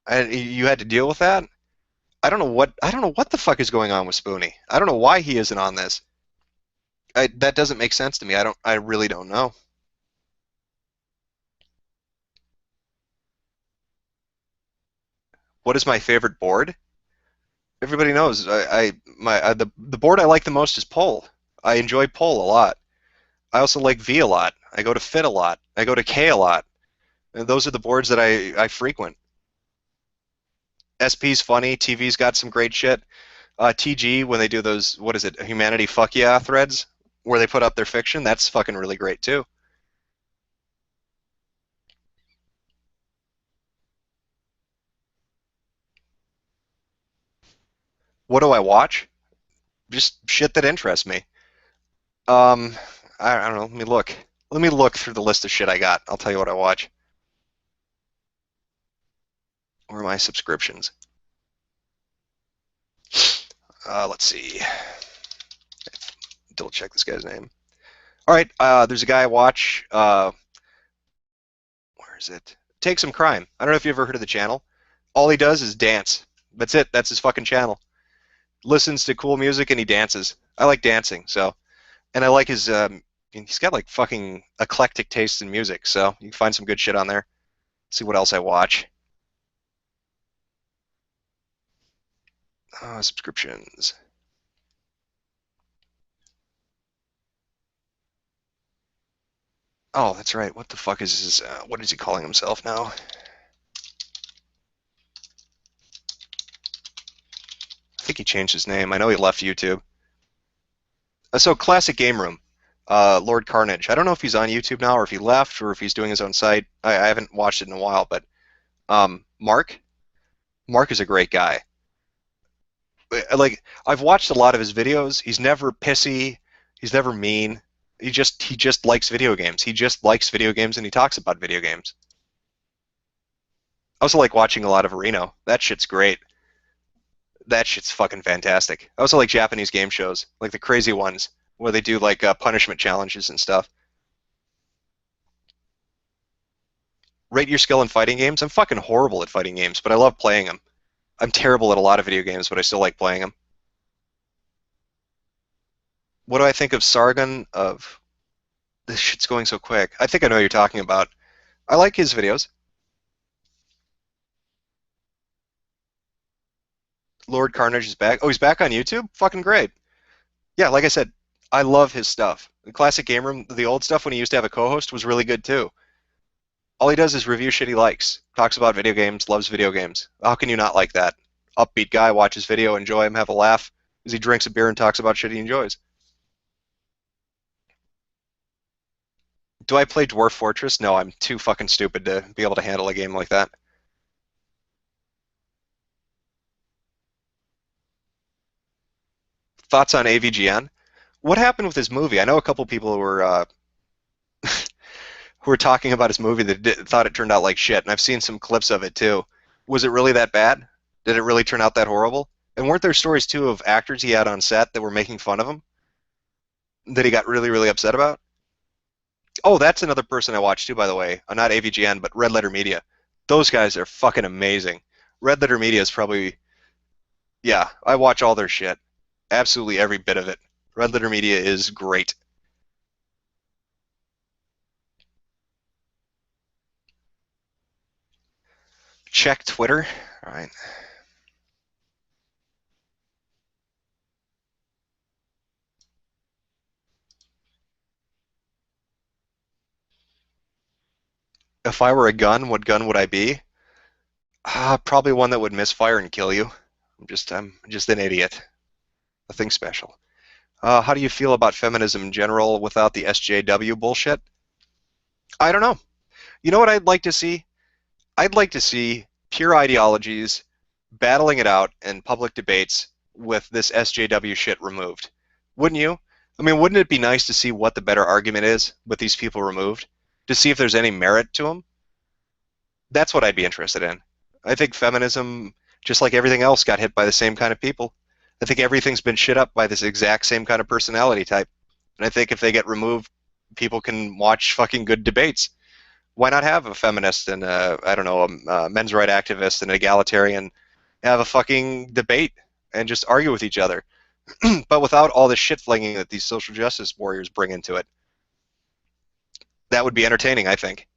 And you had to deal with that? I don't know what the fuck is going on with Spoonie. I don't know why he isn't on this. That doesn't make sense to me. I really don't know. What is my favorite board? Everybody knows the board I like the most is Pole. I enjoy Pole a lot. I also like V a lot. I go to Fit a lot. I go to K a lot. And those are the boards that I frequent. SP's funny. TV's got some great shit. TG, when they do those, what is it, Humanity Fuck Yeah threads, where they put up their fiction, that's fucking really great too. What do I watch? Just shit that interests me. Um, I don't know. Let me look. Let me look through the list of shit I got. I'll tell you what I watch. Where are my subscriptions? Let's see. Double check this guy's name. All right. There's a guy I watch. Where is it? Take Some Crime. I don't know if you ever heard of the channel. All he does is dance. That's it. That's his fucking channel. Listens to cool music and he dances. I like dancing, so and I like his. He's got like fucking eclectic tastes in music, so you can find some good shit on there. See what else I watch. Subscriptions. Oh, that's right. What the fuck is his? What is he calling himself now? I think he changed his name. I know he left YouTube. So Classic Game Room. Lord Carnage. I don't know if he's on YouTube now or if he left or if he's doing his own site. I haven't watched it in a while, but Mark. Mark is a great guy. Like I've watched a lot of his videos. He's never pissy. He's never mean. He just likes video games. He just likes video games and he talks about video games. I also like watching a lot of Reno. That shit's great. That shit's fucking fantastic. I also like Japanese game shows, like the crazy ones where they do like punishment challenges and stuff. Rate your skill in fighting games. I'm fucking horrible at fighting games, but I love playing them. I'm terrible at a lot of video games, but I still like playing them. What do I think of Sargon of this shit's going so quick? I think I know what you're talking about. I like his videos. Lord Carnage is back. Oh, he's back on YouTube? Fucking great. Yeah, like I said, I love his stuff. The Classic Game Room, the old stuff when he used to have a co-host was really good too. All he does is review shit he likes. Talks about video games, loves video games. How can you not like that? Upbeat guy, watch his video, enjoy him, have a laugh as he drinks a beer and talks about shit he enjoys. Do I play Dwarf Fortress? No, I'm too fucking stupid to be able to handle a game like that. Thoughts on AVGN? What happened with his movie? I know a couple people who were talking about his movie that thought it turned out like shit, and I've seen some clips of it too. Was it really that bad? Did it really turn out that horrible? And weren't there stories too of actors he had on set that were making fun of him that he got really, really upset about? Oh, that's another person I watched too, by the way. Not AVGN, but Red Letter Media. Those guys are fucking amazing. Red Letter Media is probably, yeah, I watch all their shit. Absolutely every bit of it. Red Letter Media is great. Check Twitter. All right. If I were a gun, what gun would I be? Probably one that would misfire and kill you. I'm just an idiot. Nothing special. How do you feel about feminism in general without the SJW bullshit? I don't know. You know what I'd like to see? I'd like to see pure ideologies battling it out in public debates with this SJW shit removed. Wouldn't you? I mean, wouldn't it be nice to see what the better argument is with these people removed? To see if there's any merit to them? That's what I'd be interested in. I think feminism, just like everything else, got hit by the same kind of people. I think everything's been shit up by this exact same kind of personality type. And I think if they get removed, people can watch fucking good debates. Why not have a feminist and I don't know, a men's right activist and an egalitarian have a fucking debate and just argue with each other, but without all the shit flinging that these social justice warriors bring into it. That would be entertaining, I think.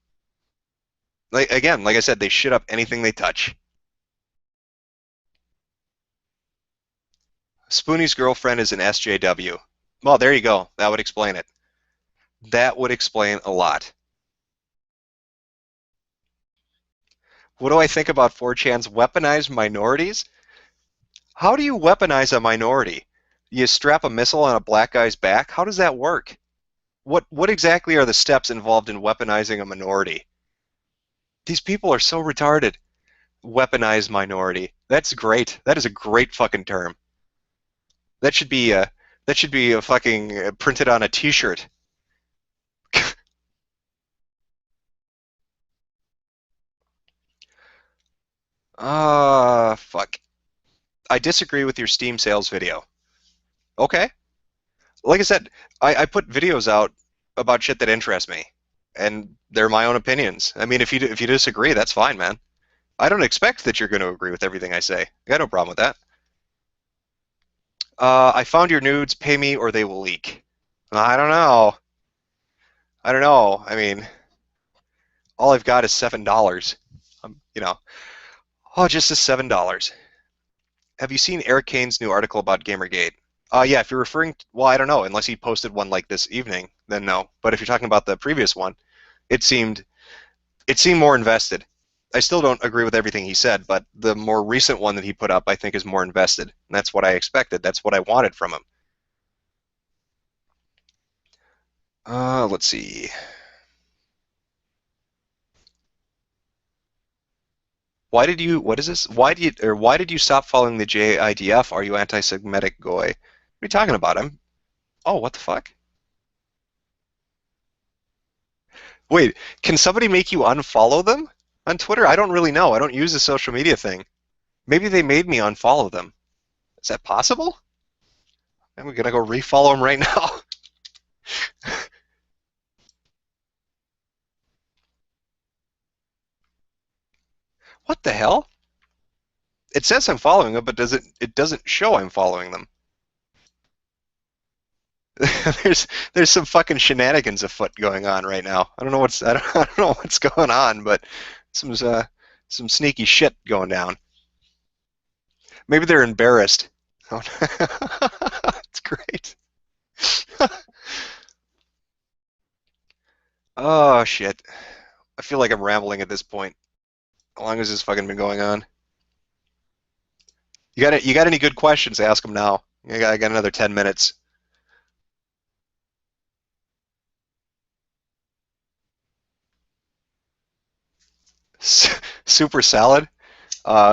Like again, like I said, they shit up anything they touch. Spoonie's girlfriend is an SJW. Well, there you go. That would explain it. That would explain a lot. What do I think about 4chan's weaponized minorities? How do you weaponize a minority? You strap a missile on a black guy's back? How does that work? What exactly are the steps involved in weaponizing a minority? These people are so retarded. Weaponized minority. That's great. That is a great fucking term. That should be a fucking printed on a T-shirt. Ah, fuck. I disagree with your Steam sales video. Okay. Like I said, I put videos out about shit that interests me, and they're my own opinions. I mean, if you disagree, that's fine, man. I don't expect that you're going to agree with everything I say. I got no problem with that. I found your nudes. Pay me or they will leak. I don't know. I don't know. I mean, all I've got is $7. Oh, just the $7. Have you seen Eric Kane's new article about Gamergate? Yeah, if you're referring to, well, I don't know, unless he posted one like this evening, then no. But if you're talking about the previous one, it seemed it seemed more invested. I still don't agree with everything he said, but the more recent one that he put up, I think, is more invested. And that's what I expected. That's what I wanted from him. Let's see. Why did you? What is this? Why did you stop following the JIDF? Are you anti-Semitic goy? What are you talking about? Oh, what the fuck? Wait, can somebody make you unfollow them on Twitter? I don't really know. I don't use the social media thing. Maybe they made me unfollow them. Is that possible? I'm gonna go refollow them right now. What the hell? It says I'm following them, but it doesn't show I'm following them. There's some fucking shenanigans afoot going on right now. I don't know what's going on, but some sneaky shit going down. Maybe they're embarrassed. Oh, it's great. Oh shit. I feel like I'm rambling at this point. How long has this fucking been going on? You got any good questions? Ask them now. I got another 10 minutes. Super salad?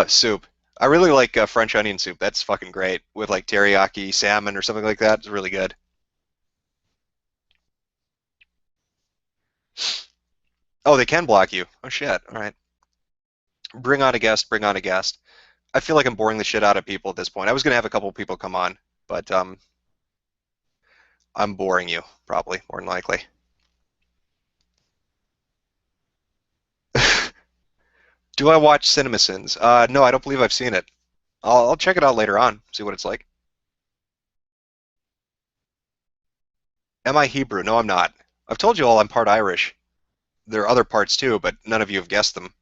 Soup. I really like French onion soup. That's fucking great with like teriyaki salmon or something like that. It's really good. Oh, they can block you. Oh shit. All right. Bring on a guest. Bring on a guest. I feel like I'm boring the shit out of people at this point. I was gonna have a couple people come on, but I'm boring you probably more than likely. Do I watch CinemaSins? No, I don't believe I've seen it. I'll check it out later on. See what it's like. Am I Hebrew? No, I'm not. I've told you all I'm part Irish. There are other parts too, but none of you have guessed them.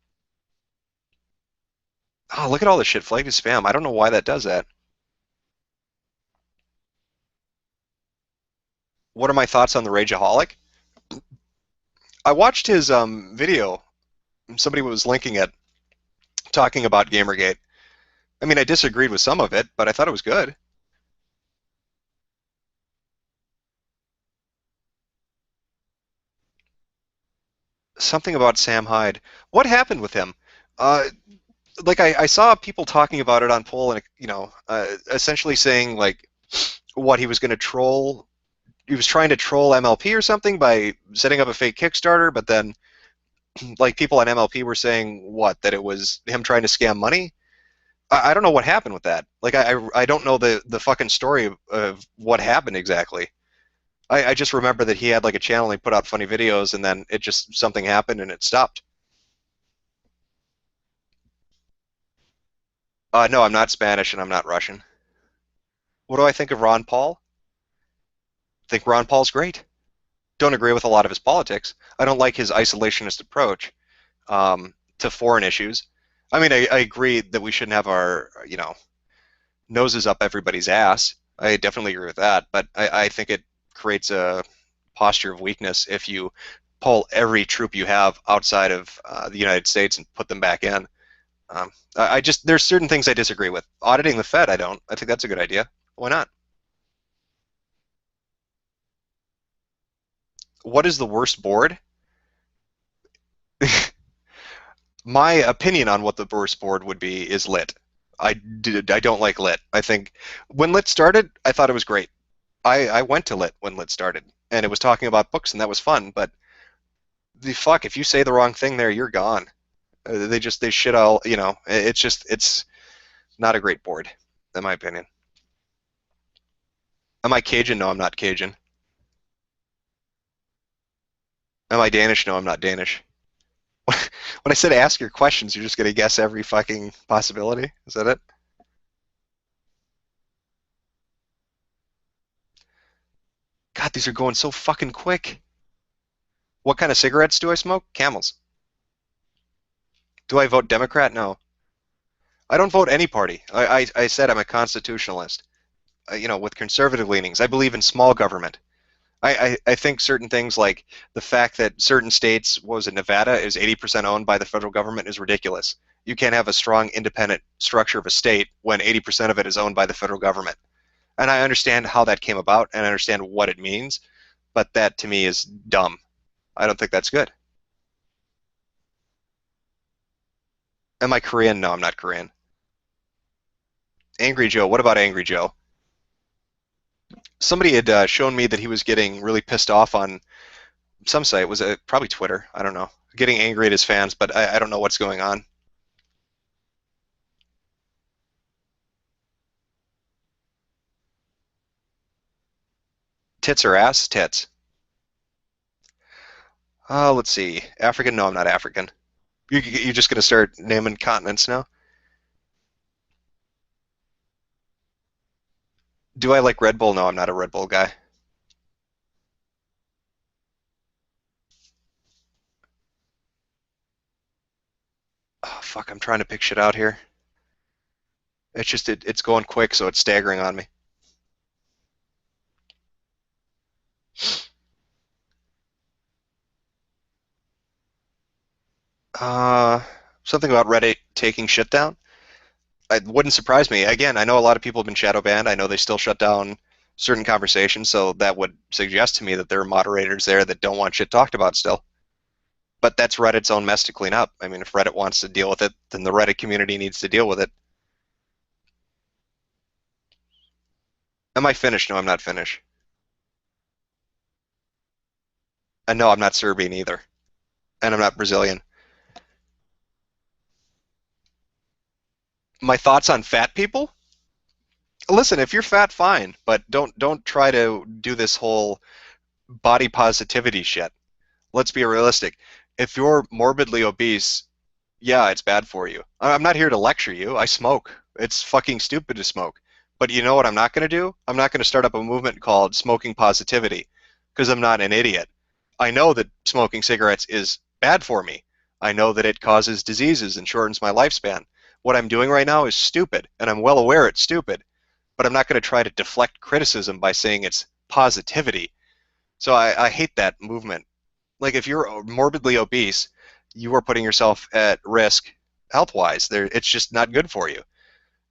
Oh, look at all this shit flagged as spam. I don't know why that does that. What are my thoughts on the Rageaholic? I watched his video. Somebody was linking it, talking about Gamergate. I mean, I disagreed with some of it, but I thought it was good. Something about Sam Hyde. What happened with him? Uh, like I saw people talking about it on poll, and essentially saying like what he was going to troll. He was trying to troll MLP or something by setting up a fake Kickstarter, but then like people on MLP were saying what, that it was him trying to scam money. I don't know what happened with that. Like I don't know the fucking story of what happened exactly. I just remember that he had like a channel and he put out funny videos and then it just something happened and it stopped. No, I'm not Spanish and I'm not Russian. What do I think of Ron Paul? I think Ron Paul's great. Don't agree with a lot of his politics. I don't like his isolationist approach to foreign issues. I mean, I agree that we shouldn't have our, noses up everybody's ass. I definitely agree with that, but I think it creates a posture of weakness if you pull every troop you have outside of the United States and put them back in. I just there's certain things I disagree with. Auditing the Fed, I don't. I think that's a good idea. Why not? What is the worst board? My opinion on what the worst board would be is lit. I don't like lit. I think when lit started, I thought it was great. I went to lit when lit started, and it was talking about books, and that was fun. But the fuck, if you say the wrong thing there, you're gone. They shit all. It's not a great board, in my opinion. Am I Cajun? No, I'm not Cajun. Am I Danish? No, I'm not Danish. When I said ask your questions, you're just gonna guess every fucking possibility. Is that it? God, these are going so fucking quick. What kind of cigarettes do I smoke? Camels. Do I vote Democrat? No. I don't vote any party. I said I'm a constitutionalist. With conservative leanings. I believe in small government. I think certain things like the fact that certain states, what was it, Nevada, is 80% owned by the federal government is ridiculous. You can't have a strong independent structure of a state when 80% of it is owned by the federal government. And I understand how that came about and I understand what it means, but that to me is dumb. I don't think that's good. Am I Korean? No, I'm not Korean. Angry Joe. What about Angry Joe? Somebody had shown me that he was getting really pissed off on some site. Was it probably Twitter? I don't know. Getting angry at his fans, but I don't know what's going on. Tits or ass? Tits. Let's see. African? No, I'm not African. You're just gonna start naming continents now? Do I like Red Bull? No, I'm not a Red Bull guy. Oh, fuck, I'm trying to pick shit out here. It's going quick, so it's staggering on me. Uh, Something about Reddit taking shit down. It wouldn't surprise me. Again, I know a lot of people have been shadow banned. I know they still shut down certain conversations, so that would suggest to me that there are moderators there that don't want shit talked about still. But that's Reddit's own mess to clean up. I mean, if Reddit wants to deal with it, then the Reddit community needs to deal with it. Am I Finnish? No, I'm not Finnish. And no, I'm not Serbian either. And I'm not Brazilian. My thoughts on fat people? Listen, if you're fat, fine, but don't try to do this whole body positivity shit. Let's be realistic. If you're morbidly obese, yeah, it's bad for you. I'm not here to lecture you. I smoke. It's fucking stupid to smoke. But you know what I'm not going to do? I'm not going to start up a movement called smoking positivity because I'm not an idiot. I know that smoking cigarettes is bad for me. I know that it causes diseases and shortens my lifespan. What I'm doing right now is stupid, and I'm well aware it's stupid, but I'm not going to try to deflect criticism by saying it's positivity. So I hate that movement. Like if you're morbidly obese, you are putting yourself at risk health-wise. It's just not good for you.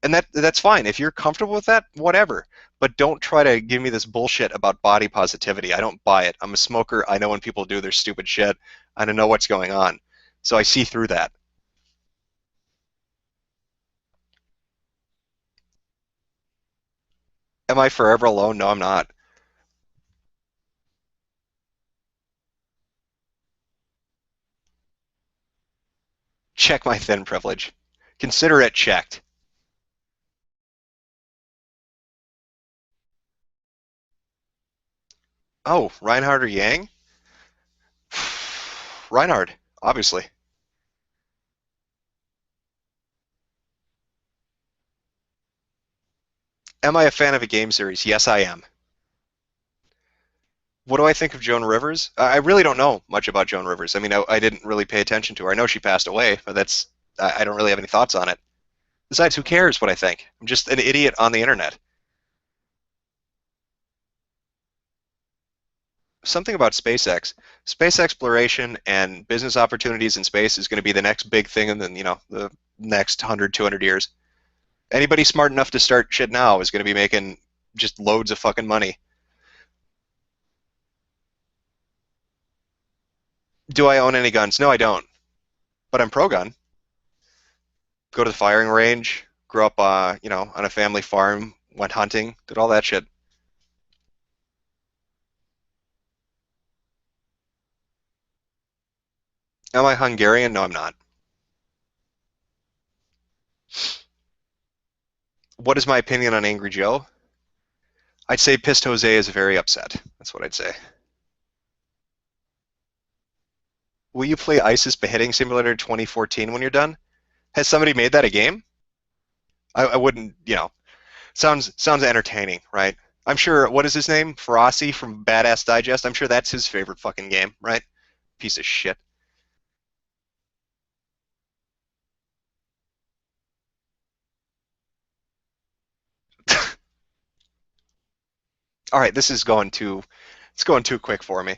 And that's fine. If you're comfortable with that, whatever. But don't try to give me this bullshit about body positivity. I don't buy it. I'm a smoker. I know when people do their stupid shit. I don't know what's going on. So I see through that. Am I forever alone? No, I'm not. Check my thin privilege. Consider it checked. Oh, Reinhardt or Yang? Reinhardt, obviously. Am I a fan of a game series? Yes, I am. What do I think of Joan Rivers? I really don't know much about Joan Rivers. I mean, I didn't really pay attention to her. I know she passed away, but I don't really have any thoughts on it. Besides, who cares what I think? I'm just an idiot on the internet. Something about SpaceX. Space exploration and business opportunities in space is going to be the next big thing in the next 100, 200 years. Anybody smart enough to start shit now is going to be making just loads of fucking money. Do I own any guns? No, I don't. But I'm pro gun. Go to the firing range, grew up, on a family farm, went hunting, did all that shit. Am I Hungarian? No, I'm not. What is my opinion on Angry Joe? I'd say Pissed Jose is very upset. That's what I'd say. Will you play ISIS Beheading Simulator 2014 when you're done? Has somebody made that a game? I wouldn't. Sounds entertaining, right? I'm sure. What is his name? Ferocity from Badass Digest. I'm sure that's his favorite fucking game, right? Piece of shit. All right, this is going too. It's going too quick for me.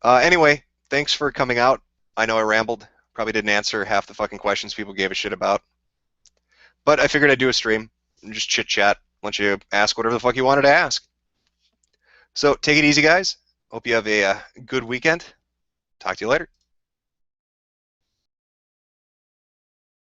Anyway, thanks for coming out. I know I rambled. Probably didn't answer half the fucking questions people gave a shit about, but I figured I'd do a stream and just chit chat. Let you ask whatever the fuck you wanted to ask. So take it easy, guys. Hope you have a good weekend. Talk to you later.